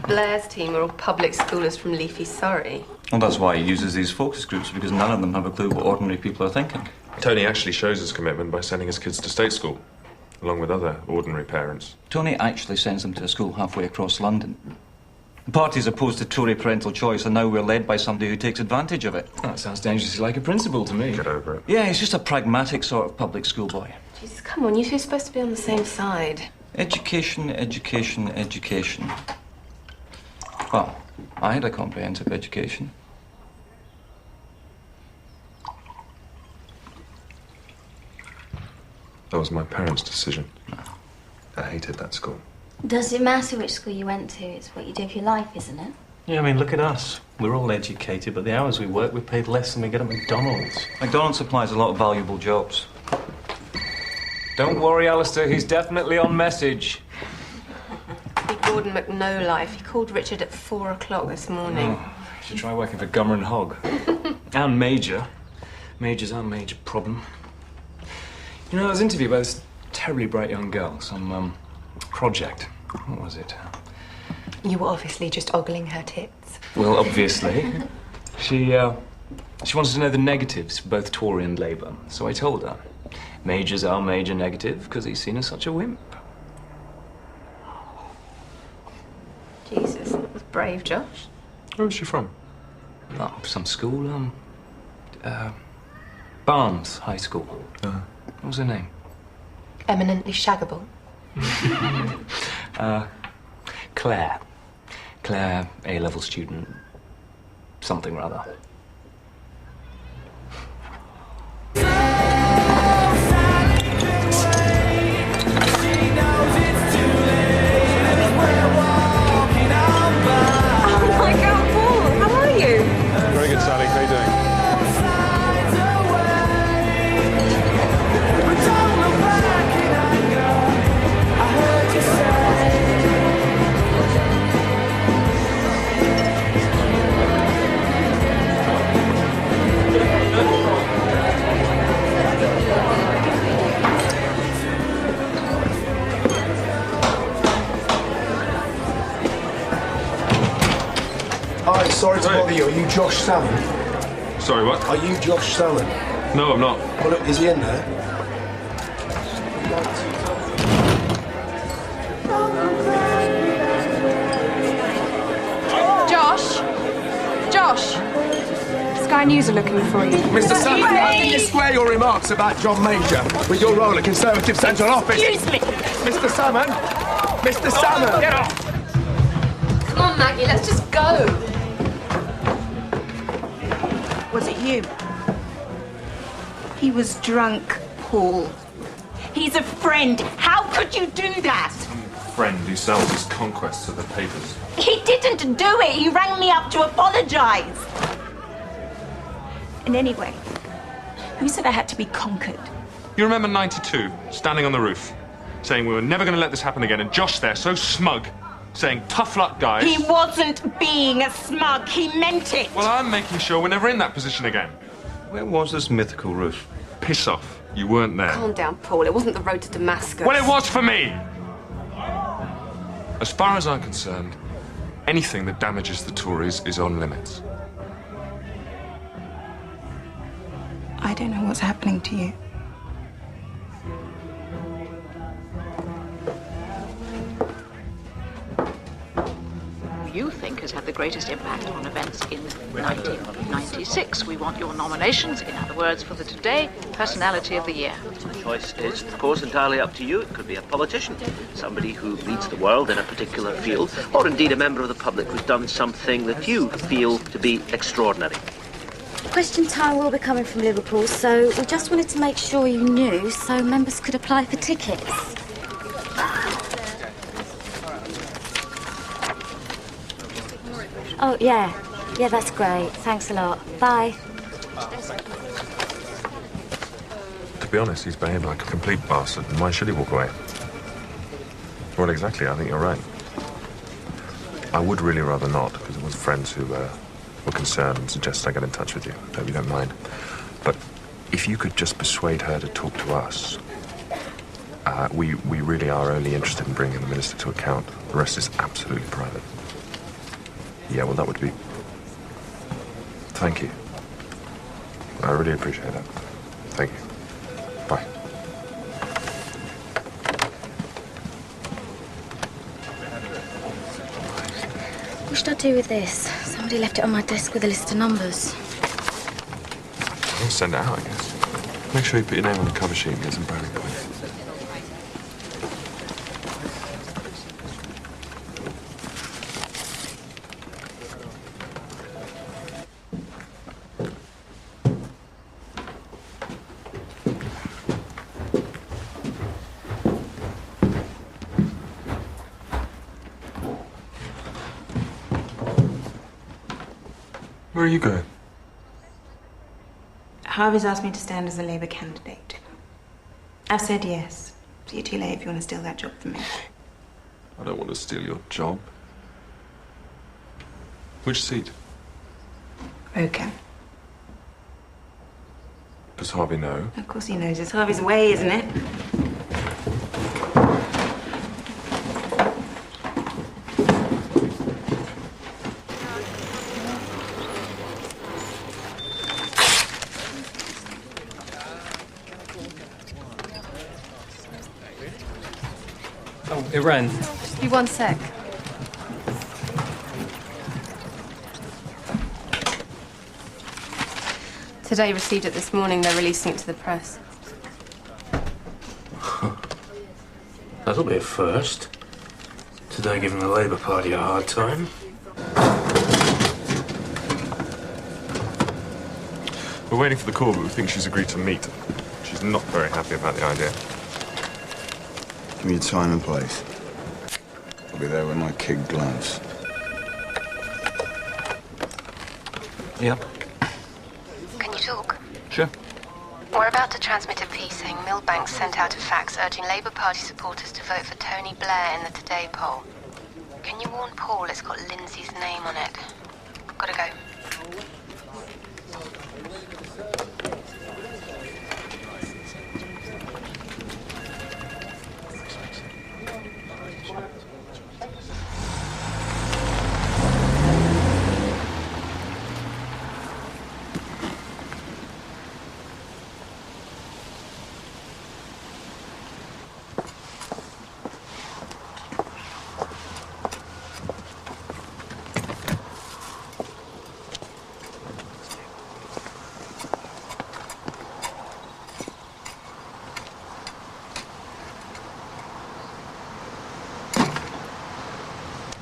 Blair's team are all public schoolers from leafy Surrey. Well, that's why he uses these focus groups, because none of them have a clue what ordinary people are thinking. Tony actually shows his commitment by sending his kids to state school, along with other ordinary parents. Tony actually sends them to a school halfway across London. The party's opposed to Tory parental choice, and now we're led by somebody who takes advantage of it. That sounds dangerously like a principal to me. Get over it. Yeah, he's just a pragmatic sort of public school boy. Jesus, come on, you two are supposed to be on the same side. Education, education, education. Well, I had a comprehensive education. That was my parents' decision. I hated that school. Does it matter which school you went to? It's what you do with your life, isn't it? Yeah, I mean, look at us. We're all educated, but the hours we work, we're paid less than we get at McDonald's. McDonald's supplies a lot of valuable jobs. Don't worry, Alistair, he's definitely on message. Big Gordon McNo life. He called Richard at 4 o'clock this morning. Oh, you should try working for Gummer and Hogg. And Major. Major's our major problem. You know, I was interviewed by this terribly bright young girl, some, project. What was it? You were obviously just ogling her tits. Well, obviously. She wanted to know the negatives for both Tory and Labour, so I told her. Major's our major negative because he's seen as such a wimp. Jesus, that was brave, Josh. Where was she from? Oh, some school, Barnes High School. What was her name? Eminently shaggable. Claire. Claire, A-level student. Something or other. Very good, Sally. How are you doing? Hi, sorry to bother you. Are you Josh Salmon? Sorry, what? Are you Josh Salmon? No, I'm not. Well, look, is he in there? Josh? Josh? Sky News are looking for you. Mr. Salmon, I think you square your remarks about John Major with your role at Conservative Central Office. Excuse me! Mr. Salmon! Mr. Salmon! Get off! Come on, Maggie, let's just go. Was it you? He was drunk, Paul. He's a friend. How could you do that? Friend who sells his conquests to the papers. He didn't do it. He rang me up to apologise. And anyway, who said I had to be conquered? You remember 92, standing on the roof, saying we were never going to let this happen again, and Josh there, so smug, saying, tough luck, guys. He wasn't being a smug. He meant it. Well, I'm making sure we're never in that position again. Where was this mythical roof? Piss off. You weren't there. Calm down, Paul. It wasn't the road to Damascus. Well, it was for me! As far as I'm concerned, anything that damages the Tories is on limits. I don't know what's happening to you. You think has had the greatest impact on events in 1996. We want your nominations, in other words, for the Today Personality of the Year. The choice is, of course, entirely up to you. It could be a politician, somebody who leads the world in a particular field, or indeed a member of the public who's done something that you feel to be extraordinary. Question time will be coming from Liverpool, so we just wanted to make sure you knew so members could apply for tickets. Oh, yeah. Yeah, that's great. Thanks a lot. Bye. To be honest, he's behaved like a complete bastard, and why should he walk away? Well, exactly, I think you're right. I would really rather not, because it was friends who were concerned and suggested I get in touch with you. Hope you don't mind. But if you could just persuade her to talk to us. We really are only interested in bringing the minister to account. The rest is absolutely private. Yeah, well, that would be... Thank you. I really appreciate that. Thank you. Bye. What should I do with this? Somebody left it on my desk with a list of numbers. I'll send it out, I guess. Make sure you put your name on the cover sheet and get some brownie points. Where are you going? Harvey's asked me to stand as a Labour candidate. I've said yes. So you're too late if you want to steal that job from me. I don't want to steal your job. Which seat? Okay. Does Harvey know? Of course he knows. It's Harvey's way, isn't it? Oh, Iran. Just be one sec. Today received it this morning. They're releasing it to the press. That'll be a first. Today giving the Labour Party a hard time. We're waiting for the call, but we think she's agreed to meet. She's not very happy about the idea. Give me a time and place. I'll be there with my kid gloves. Yep. Can you talk? Sure. We're about to transmit a piece saying Millbank sent out a fax urging Labour Party supporters to vote for Tony Blair in the Today poll. Can you warn Paul it's got Lindsay's name on it? Gotta go.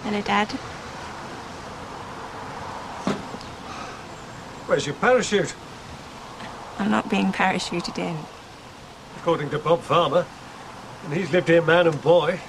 Hello, Dad. Where's your parachute? I'm not being parachuted in. According to Bob Farmer. And he's lived here man and boy.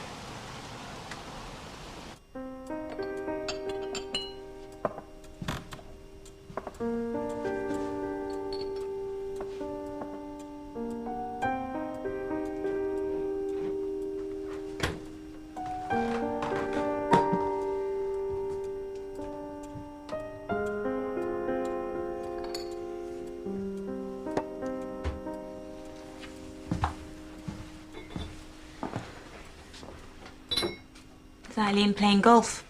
Is Eileen playing golf?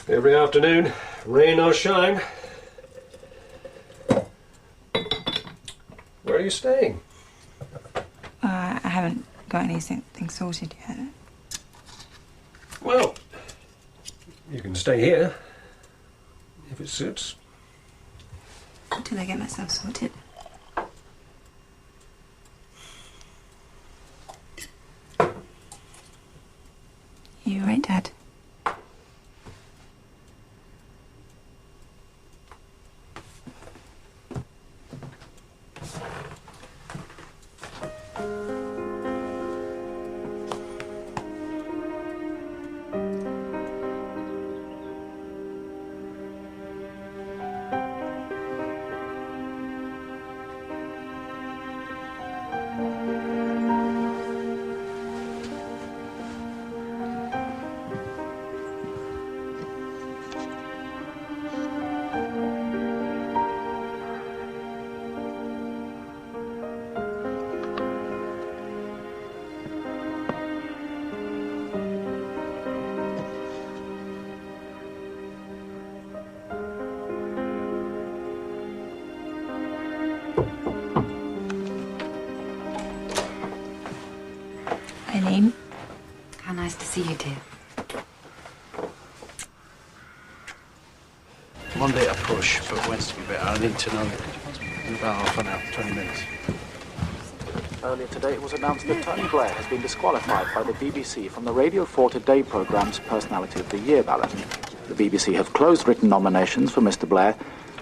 Every afternoon, rain or shine. Where are you staying? I haven't got anything sorted yet. Well, you can stay here, if it suits. Until I get myself sorted. You all right, Dad? see you, dear. Monday a push, but Wednesday be better. I need to know in about half an hour, 20 minutes. Earlier today, it was announced that Tony Blair has been disqualified by the BBC from the Radio 4 Today programme's Personality of the Year ballot. The BBC have closed written nominations for Mr. Blair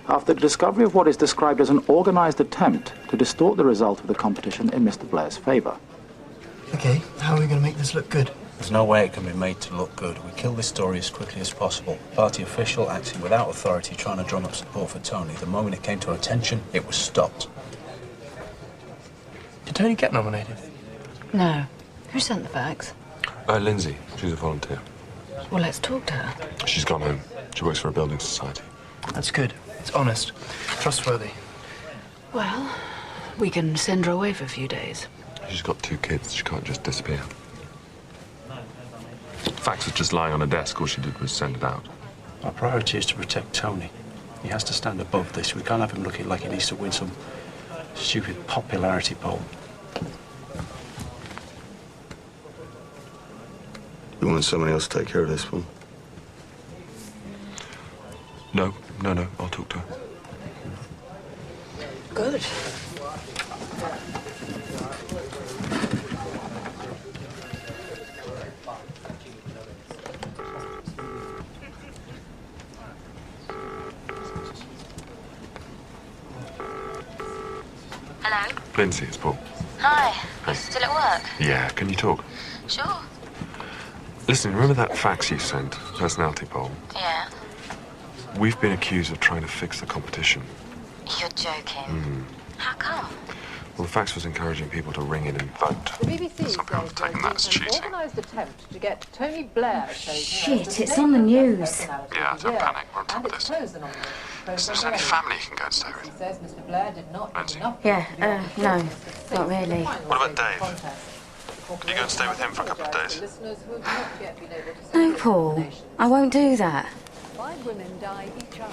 after the discovery of what is described as an organised attempt to distort the result of the competition in Mr. Blair's favour. Okay, how are we going to make this look good? There's no way it can be made to look good. We kill this story as quickly as possible. Party official acting without authority, trying to drum up support for Tony. The moment it came to our attention, it was stopped. Did Tony get nominated? No. Who sent the fax? Lindsay. She's a volunteer. Well, let's talk to her. She's gone home. She works for a building society. That's good. It's honest. Trustworthy. Well, we can send her away for a few days. She's got 2 kids. She can't just disappear. Fax was just lying on a desk. All she did was send it out. Our priority is to protect Tony. He has to stand above this. We can't have him looking like he needs to win some stupid popularity poll. You want somebody else to take care of this one? No. I'll talk to her. Good. Hello? Lindsay, it's Paul. Hi. Hey. You still at work? Yeah, can you talk? Sure. Listen, remember that fax you sent? Personality poll? Yeah. We've been accused of trying to fix the competition. You're joking. How come? Well, the fax was encouraging people to ring in and vote. The BBC Some people have taken that as says there's cheating. an organised attempt to get Tony Blair chosen. Shit, it's on the news. Yeah, don't panic. We're on top of this. Closed the nomination Is process there any already. family you can go and stay He with? says Mr. Blair did not give enough. Yeah, no, not really. What about Dave? Can you go and stay with him for a couple of days? Listeners who have not yet been able to No, Paul, I won't do that. 5 women die each hour.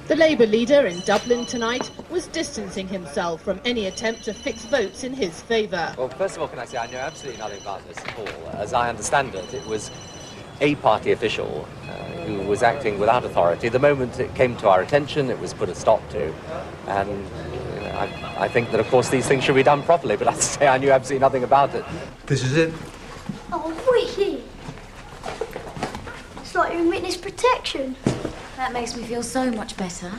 The Labour leader in Dublin tonight was distancing himself from any attempt to fix votes in his favour. Well, first of all, can I say I know absolutely nothing about this at all. As I understand it, it was a party official who was acting without authority. The moment it came to our attention, it was put a stop to. And you know, I think that, of course, these things should be done properly, but I have to say I knew absolutely nothing about it. This is it? Oh, wicked! It's like you're in witness protection. That makes me feel so much better.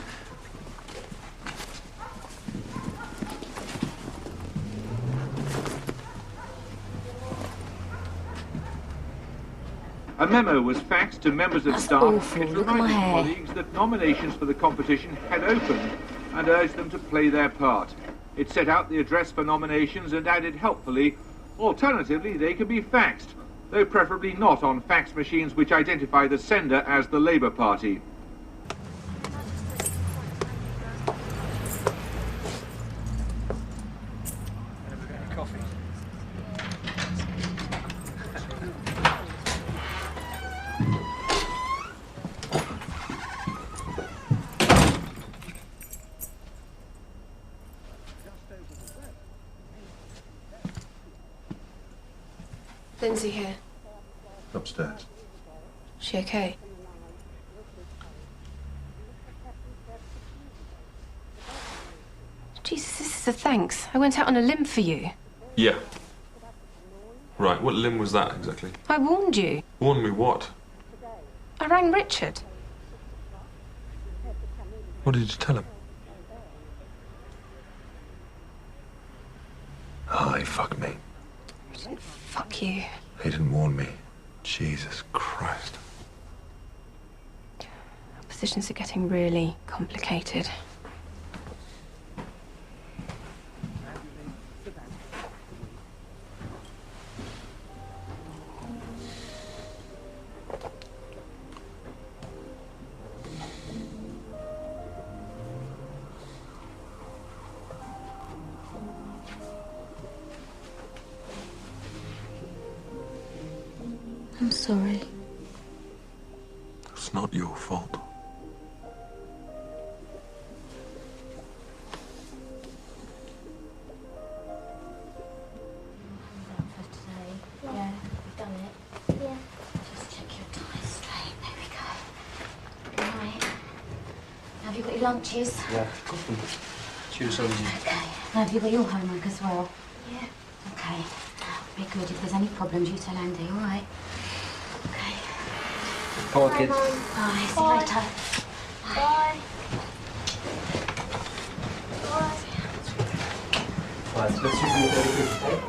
A memo was faxed to members of staff awful. which Look at my reminded hair. colleagues that nominations for the competition had opened and urged them to play their part. It set out the address for nominations and added helpfully, alternatively they can be faxed, though preferably not on fax machines which identify the sender as the Labour Party. Coffee. Lindsay here. Upstairs. She okay? Jesus, this is a thanks. I went out on a limb for you. Yeah. Right, what limb was that exactly? I warned you. Warn me what? I rang Richard. What did you tell him? Oh, he fucked me. Fuck you. He didn't warn me. Jesus Christ. Our positions are getting really complicated. I'm sorry. It's not your fault. Yeah, we've done it. Yeah. Have you got your lunches? Yeah, got them. Choose some. Okay. Now, have you got your homework as well? Yeah. Okay. Be good. If there's any problems, you tell Andy, all right? Okay. Come on, kids. Bye. See you later. Bye. Right, let's see if we can get a good.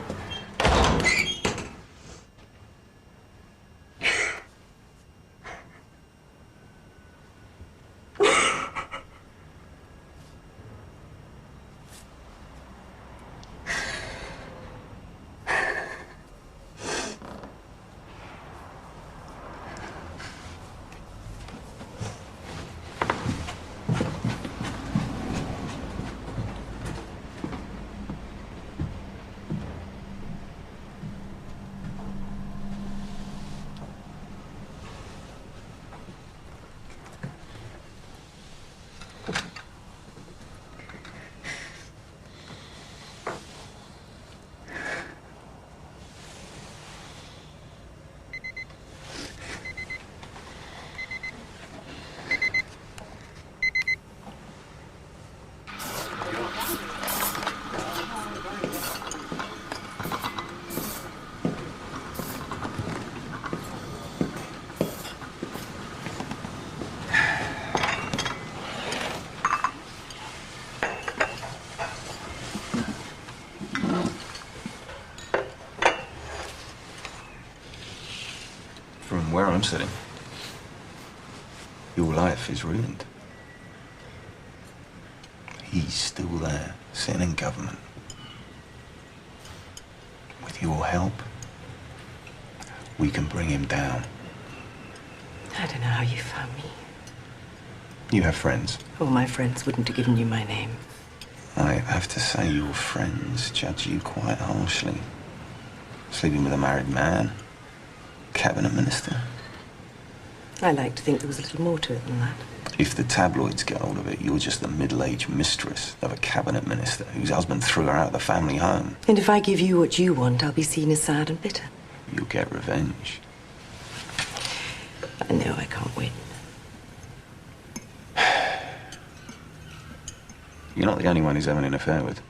From where I'm sitting, your life is ruined. He's still there, sitting in government. With your help, we can bring him down. I don't know how you found me. You have friends. All my friends wouldn't have given you my name. I have to say your friends judge you quite harshly. Sleeping with a married man, cabinet minister. I like to think there was a little more to it than that. If the tabloids get hold of it, you're just the middle-aged mistress of a cabinet minister whose husband threw her out of the family home. And if I give you what you want, I'll be seen as sad and bitter. You'll get revenge. I know I can't win. You're not the only one he's having an affair with.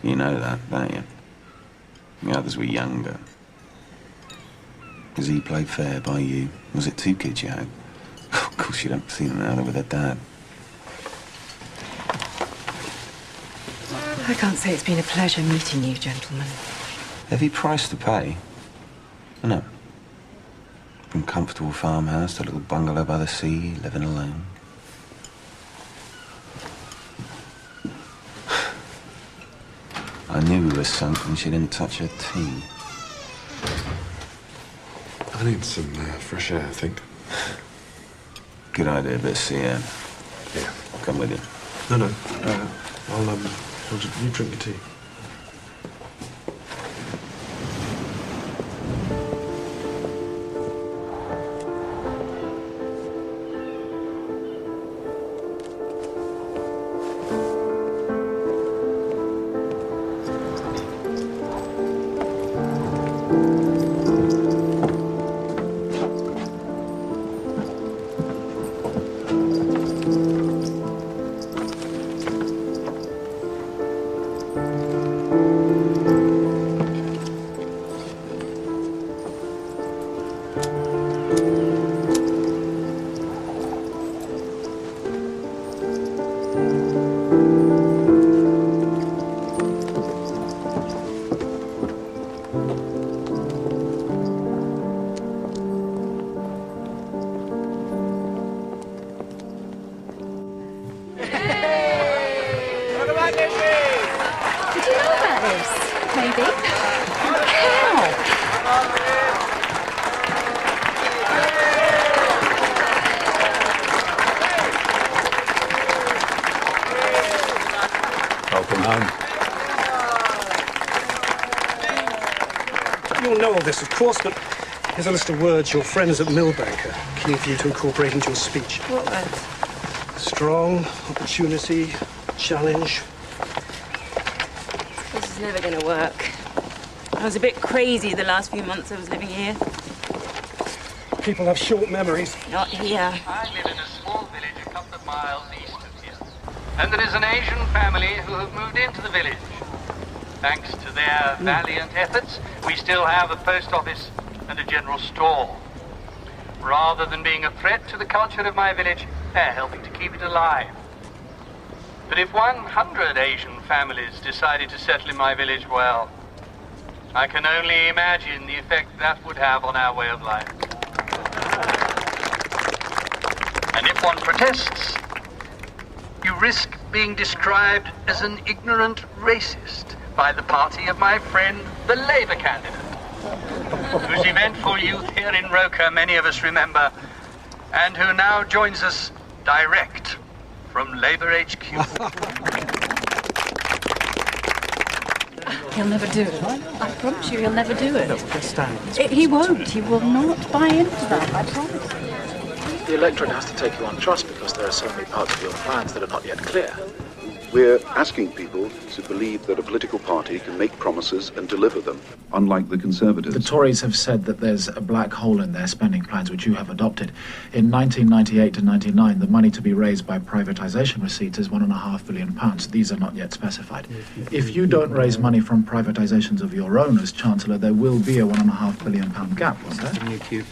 You know that, don't you? The others were younger. Has he played fair by you? Was it 2 kids you had? Of course you don't see them out with their dad. I can't say it's been a pleasure meeting you, gentlemen. Heavy price to pay? No. From comfortable farmhouse to a little bungalow by the sea, living alone. I knew we were sunk when she didn't touch her tea. I need some fresh air, I think. Good idea, bit of CM. Yeah. I'll come with you. No. You drink your tea. You'll know all this, of course, but here's a list of words your friends at Millbank are keen for you to incorporate into your speech. What then? Strong, opportunity, challenge. This is never going to work. I was a bit crazy the last few months I was living here. People have short memories. Not here. I live in a small village a couple of miles miles east of here. And there is an Asian family who have moved into the village. Thanks to their valiant efforts, we still have a post office and a general store. Rather than being a threat to the culture of my village, they're helping to keep it alive. But if 100 Asian families decided to settle in my village, well, I can only imagine the effect that would have on our way of life. And if one protests, you risk being described as an ignorant racist by the party of my friend, the Labour candidate, whose eventful youth here in Roker many of us remember, and who now joins us direct from Labour HQ. He'll never do it. I promise you, he'll never do it. No, just stand. He won't. He will not buy into that, I promise. The electorate has to take you on trust because there are so many parts of your plans that are not yet clear. We're asking people to believe that a political party can make promises and deliver them, unlike the Conservatives. The Tories have said that there's a black hole in their spending plans, which you have adopted. In 1998 to 99, the money to be raised by privatisation receipts is £1.5 billion. These are not yet specified. If you don't raise money from privatisations of your own as Chancellor, there will be a £1.5 billion gap, won't there?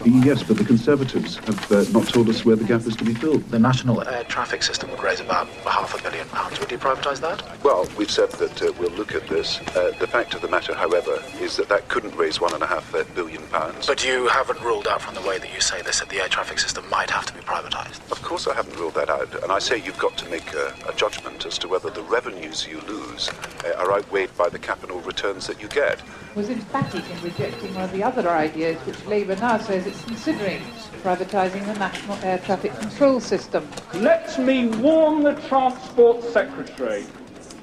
Yes, but the Conservatives have not told us where the gap is to be filled. The national air traffic system would raise about £500 million. Would you privatise that? Well, we've said that we'll look at this. The fact of the matter, however, is that couldn't raise £1.5 billion. But you haven't ruled out from the way that you say this that the air traffic system might have to be privatised. Of course I haven't ruled that out, and I say you've got to make a judgment as to whether the revenues you lose are outweighed by the capital returns that you get. Was emphatic in rejecting one of the other ideas which Labour now says it's considering, privatising the National Air Traffic Control System. Let me warn the Transport Secretary.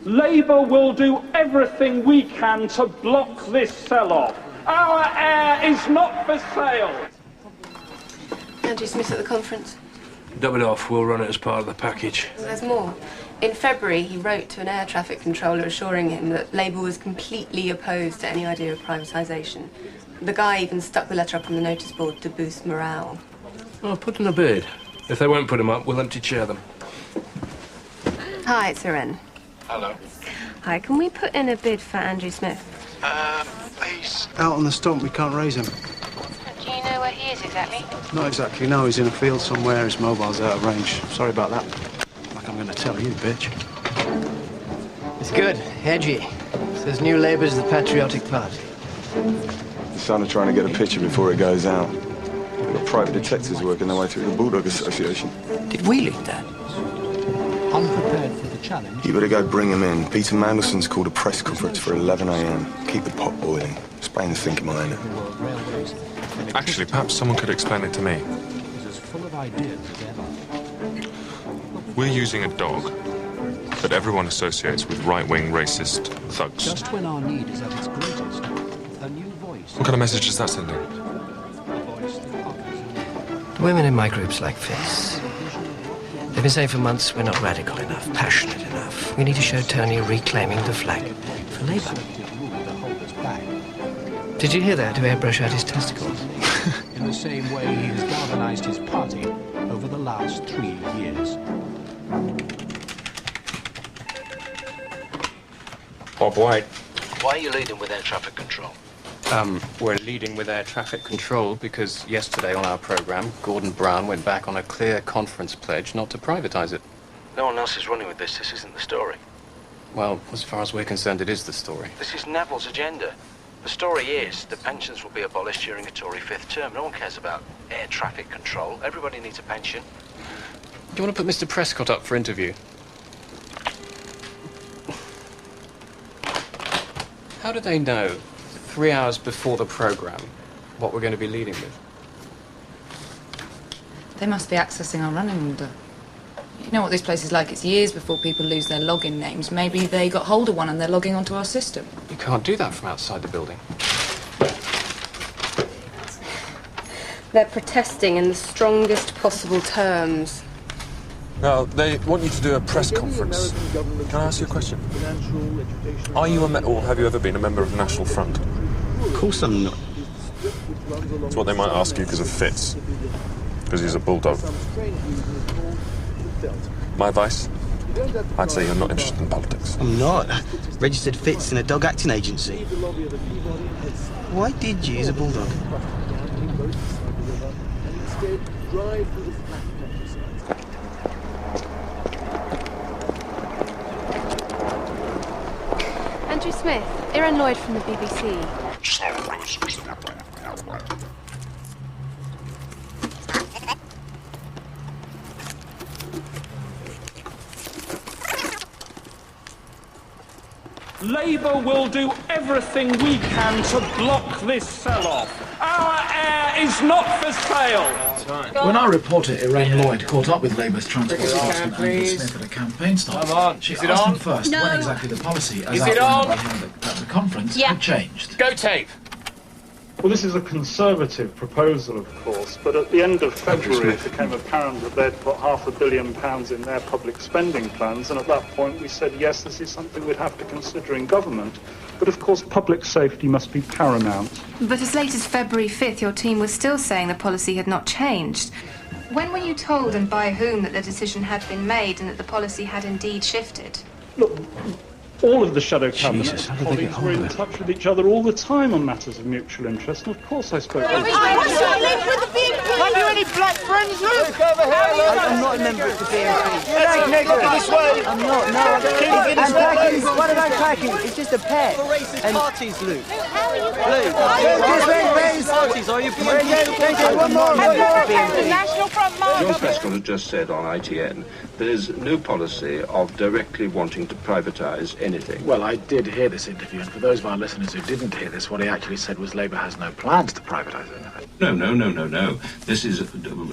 Labour will do everything we can to block this sell-off. Our air is not for sale. Andrew Smith at the conference. Dub it off, we'll run it as part of the package. There's more. In February, he wrote to an air traffic controller assuring him that Labour was completely opposed to any idea of privatisation. The guy even stuck the letter up on the notice board to boost morale. Oh, put in a bid. If they won't put them up, we'll empty chair them. Hi, it's Irene. Hello. Hi, can we put in a bid for Andrew Smith? He's out on the stump. We can't raise him. Do you know where he is exactly? Not exactly, no. He's in a field somewhere. His mobile's out of range. Sorry about that. Like I'm going to tell you, bitch. It's good. Edgy. Says New Labour's the patriotic party. The son are trying to get a picture before it goes out. We've got private detectives working their way through the Bulldog Association. Did we lead that? Unprepared for the challenge. You better go bring him in. Peter Mandelson's called a press conference for 11 a.m. Keep the pot boiling. Explain the thinking behind it. Actually, perhaps someone could explain it to me. We're using a dog that everyone associates with right-wing racist thugs. Just when our need is at its greatest, a new voice. What kind of message is that sending? The women in my groups like this. They've been saying for months we're not radical enough, passionate enough. We need to show Tony reclaiming the flag for Labour. Did you hear that? To airbrush out his testicles? In the same way he has galvanised his party over the last 3 years. Bob White. Why are you leading with air traffic control? We're leading with air traffic control because yesterday on our programme, Gordon Brown went back on a clear conference pledge not to privatise it. No one else is running with this. This isn't the story. Well, as far as we're concerned, it is the story. This is Neville's agenda. The story is the pensions will be abolished during a Tory fifth term. No one cares about air traffic control. Everybody needs a pension. Do you want to put Mr. Prescott up for interview? How do they know, 3 hours before the programme, what we're going to be leading with? They must be accessing our running order. You know what this place is like. It's years before people lose their login names. Maybe they got hold of one and they're logging onto our system. You can't do that from outside the building. They're protesting in the strongest possible terms. Now, they want you to do a press conference. Can I ask you a question? Are you or have you ever been a member of the National Front? Of course I'm not. That's what they might ask you because of Fitz. Because he's a bulldog. My advice? I'd say you're not interested in politics. I'm not. Registered Fitz in a dog acting agency. Why did you use a bulldog? Andrew Smith, Iran Lloyd from the BBC. Labour will do everything we can to block this sell-off. Our air is not for sale. When our reporter Iran Lloyd caught up with Labour's transport spokesman Andrew Smith at a campaign stop, she asked him first when exactly the policy as outlined by him at the conference had changed. Go tape. Well, this is a Conservative proposal, of course, but at the end of February it became apparent that they'd put £500 million in their public spending plans, and at that point we said, yes, this is something we'd have to consider in government. But of course, public safety must be paramount. But as late as February 5th, your team was still saying the policy had not changed. When were you told, and by whom, that the decision had been made and that the policy had indeed shifted? Look, all of the shadow cabinet colleagues were in touch with each other all the time on matters of mutual interest, and of course I spoke with them. Have you any black friends, Luke? I'm not a member of the BNP. Look this way. I'm not, no. I'm tracking. What am I tracking? It's just a pet. For racist parties, Luke. Luke. Racist parties, are you BNP? One more. National Front March. John Prescott has just said on ITN there's no policy of directly wanting to privatise anything. Well, I did hear this interview, and for those of our listeners who didn't hear this, what he actually said was Labour has no plans to privatise anything. No. This is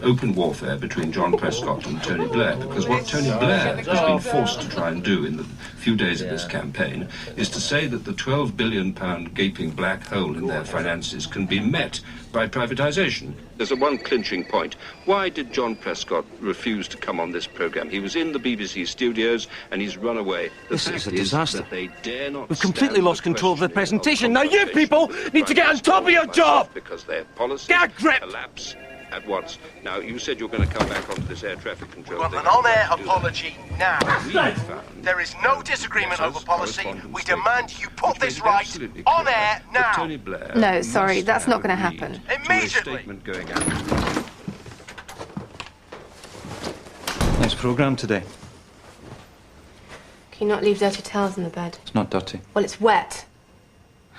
open warfare between John Prescott and Tony Blair, because what Tony Blair has been forced to try and do in the few days of this campaign is to say that the £12 billion gaping black hole in their finances can be met by privatisation. There's a one clinching point. Why did John Prescott refuse to come on this programme? He was in the BBC studios and he's run away. This is a disaster. That they dare not We've completely lost control of the presentation. Now you people need to get on top of your job! Because their policies collapse at once. Now, you said you're going to come back onto this air traffic control We thing. want an on-air apology now. There is no disagreement over policy. We demand you put this right on air now. Tony Blair No, sorry, that's not going to happen. Immediately. Statement going out. Nice programme today. Can you not leave dirty towels in the bed? It's not dirty. Well, it's wet.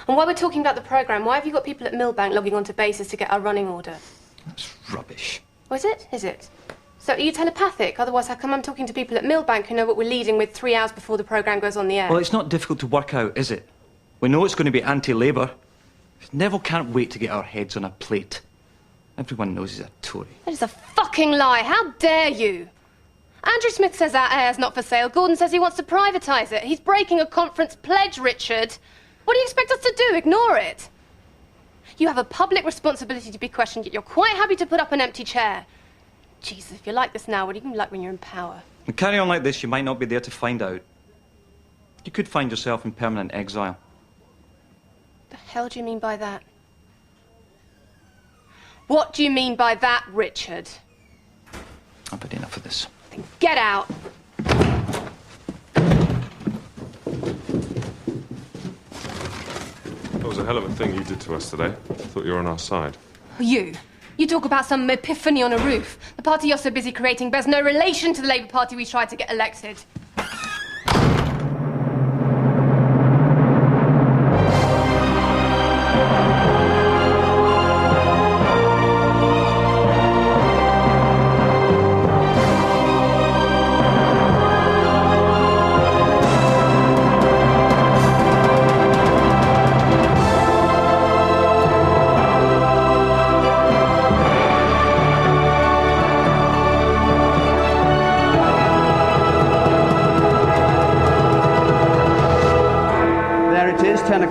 And while we're talking about the programme, why have you got people at Millbank logging onto bases to get our running order? That's rubbish. Oh, is it? Is it? So are you telepathic? Otherwise, how come I'm talking to people at Millbank who know what we're leading with 3 hours before the programme goes on the air? Well, it's not difficult to work out, is it? We know it's going to be anti-Labour. Neville can't wait to get our heads on a plate. Everyone knows he's a Tory. That is a fucking lie. How dare you? Andrew Smith says our air's not for sale. Gordon says he wants to privatise it. He's breaking a conference pledge, Richard. What do you expect us to do? Ignore it? You have a public responsibility to be questioned, yet you're quite happy to put up an empty chair. Jesus, if you're like this now, what are you going to be like when you're in power? And carry on like this, you might not be there to find out. You could find yourself in permanent exile. The hell do you mean by that? What do you mean by that, Richard? I've had enough of this. Then get out. That was a hell of a thing you did to us today. I thought you were on our side. You talk about some epiphany on a roof. The party you're so busy creating bears no relation to the Labour Party we tried to get elected.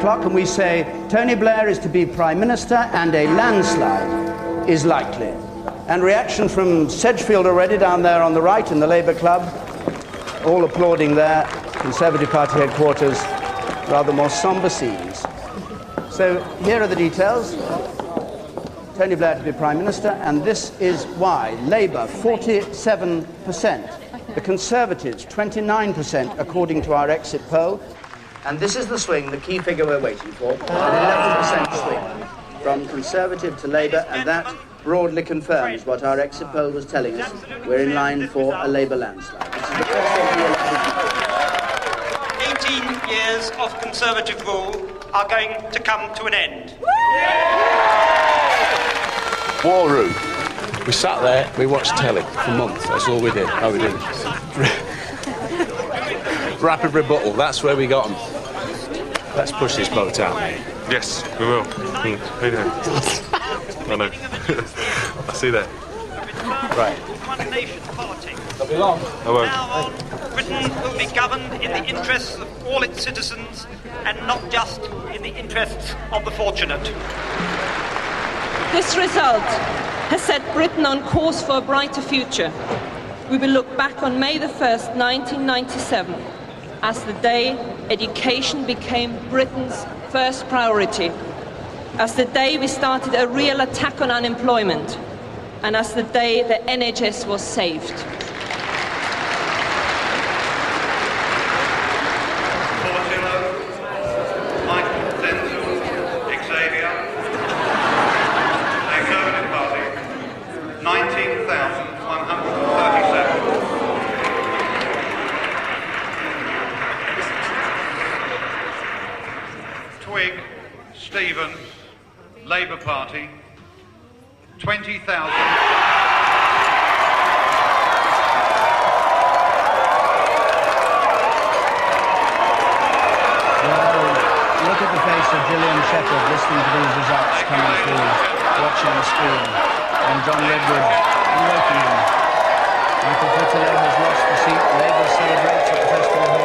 And we say Tony Blair is to be Prime Minister and a landslide is likely. And reaction from Sedgefield already down there on the right in the Labour Club, all applauding there, Conservative Party headquarters, rather more sombre scenes. So here are the details. Tony Blair to be Prime Minister, and this is why. Labour, 47%. The Conservatives, 29% according to our exit poll. And this is the swing, the key figure we're waiting for, an 11% swing from Conservative to Labour, and that broadly confirms what our exit poll was telling us. We're in line for a Labour landslide. This is the first of the election. 18 years of Conservative rule are going to come to an end. War room. We sat there, we watched telly for months. That's all we did. How we did. Rapid rebuttal. That's where we got them. Let's push this boat out, mate. Yes, we will. Hey there. I know. I see that. Right. One nation politics. Don't be long. I won't. Now on, Britain will be governed in the interests of all its citizens and not just in the interests of the fortunate. This result has set Britain on course for a brighter future. We will look back on May the 1st, 1997, as the day education became Britain's first priority, as the day we started a real attack on unemployment, and as the day the NHS was saved. Stevens, Labour Party, 20,000. Look at the face of Gillian Shepherd listening to these results coming through, watching the screen, and John Redwood welcoming him. Michael Peterlow has lost the seat. Labour celebrates at the Festival Hall.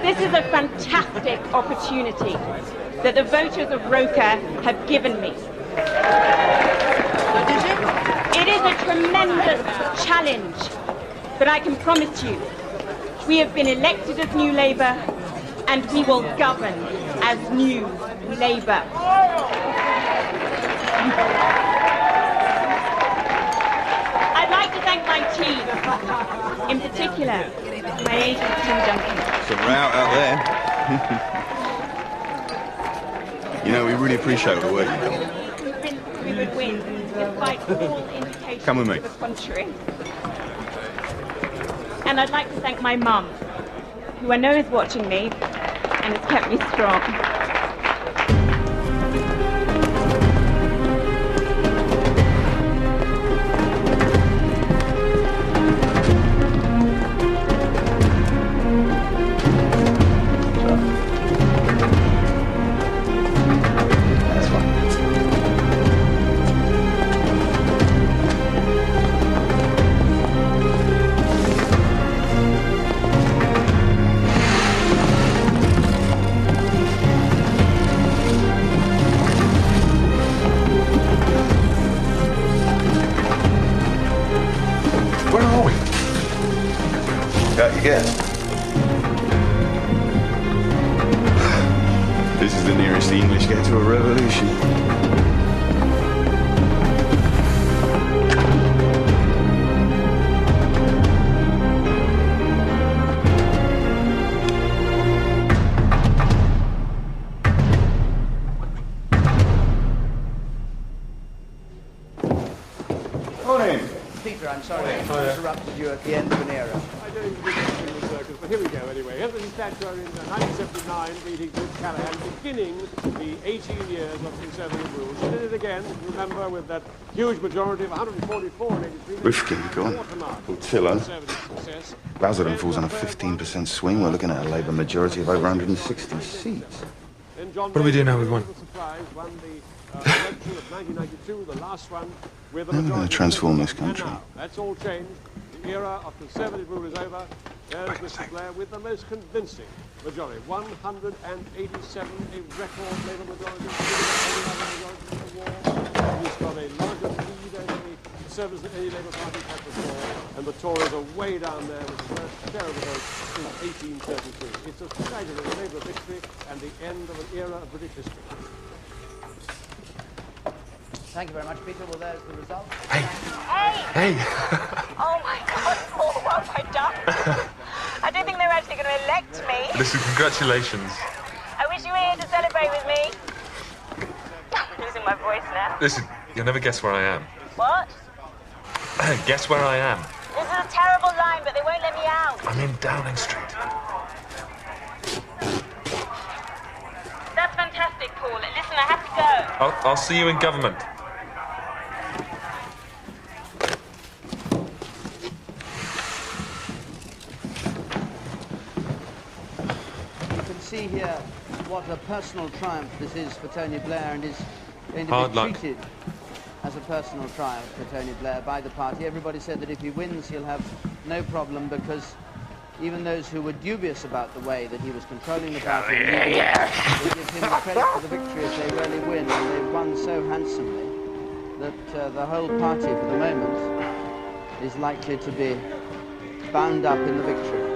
This is a fantastic opportunity that the voters of Roker have given me. It is a tremendous challenge, but I can promise you, we have been elected as New Labour, and we will govern as New Labour. I'd like to thank my team, in particular, my agent, Tim Duncan. Some row out there. You know, we really appreciate all the work you've done. We would win, despite all indications Come with me. to the contrary. And I'd like to thank my mum, who I know is watching me and has kept me strong. This is the nearest the English get to a revolution. Morning. Peter, I'm sorry I interrupted you at the end of an era. I don't even think it's in the circus, but here we go anyway. Here's the statuary in 1979 meeting Bruce Callaghan, beginning the 18 years of Conservative rule. She did it again, remember, with that huge majority of 144 in 83. Rifkin, go on. Tillo. Basildon falls on a 15% swing. We're looking at a Labour majority of over 160 seats. What do we do now with one? Election of 1992, the last one, with a We're going to transform this country. That's all changed. The era of Conservative rule is over. There's Mr. Blair with the most convincing majority. 187, a record Labour majority. Any other majority in the war. He's got a larger lead over the Conservatives than any Labour Party had before. And the Tories are way down there with the first share of the vote since 1833. It's a staggering Labour victory and the end of an era of British history. Thank you very much, Peter. Well, there's the result. Hey! Oh my God, Paul, what have I done? I don't think they're actually going to elect me. Listen, congratulations. I wish you were here to celebrate with me. I'm losing my voice now. Listen, you'll never guess where I am. What? Guess where I am. This is a terrible line, but they won't let me out. I'm in Downing Street. That's fantastic, Paul. Listen, I have to go. I'll see you in government. You can see here what a personal triumph this is for Tony Blair, and is going to Hard be luck. treated as a personal triumph for Tony Blair by the party. Everybody said that if he wins, he'll have no problem, because even those who were dubious about the way that he was controlling the party will give him the credit for the victory if they really win, and they've won so handsomely that the whole party for the moment is likely to be bound up in the victory.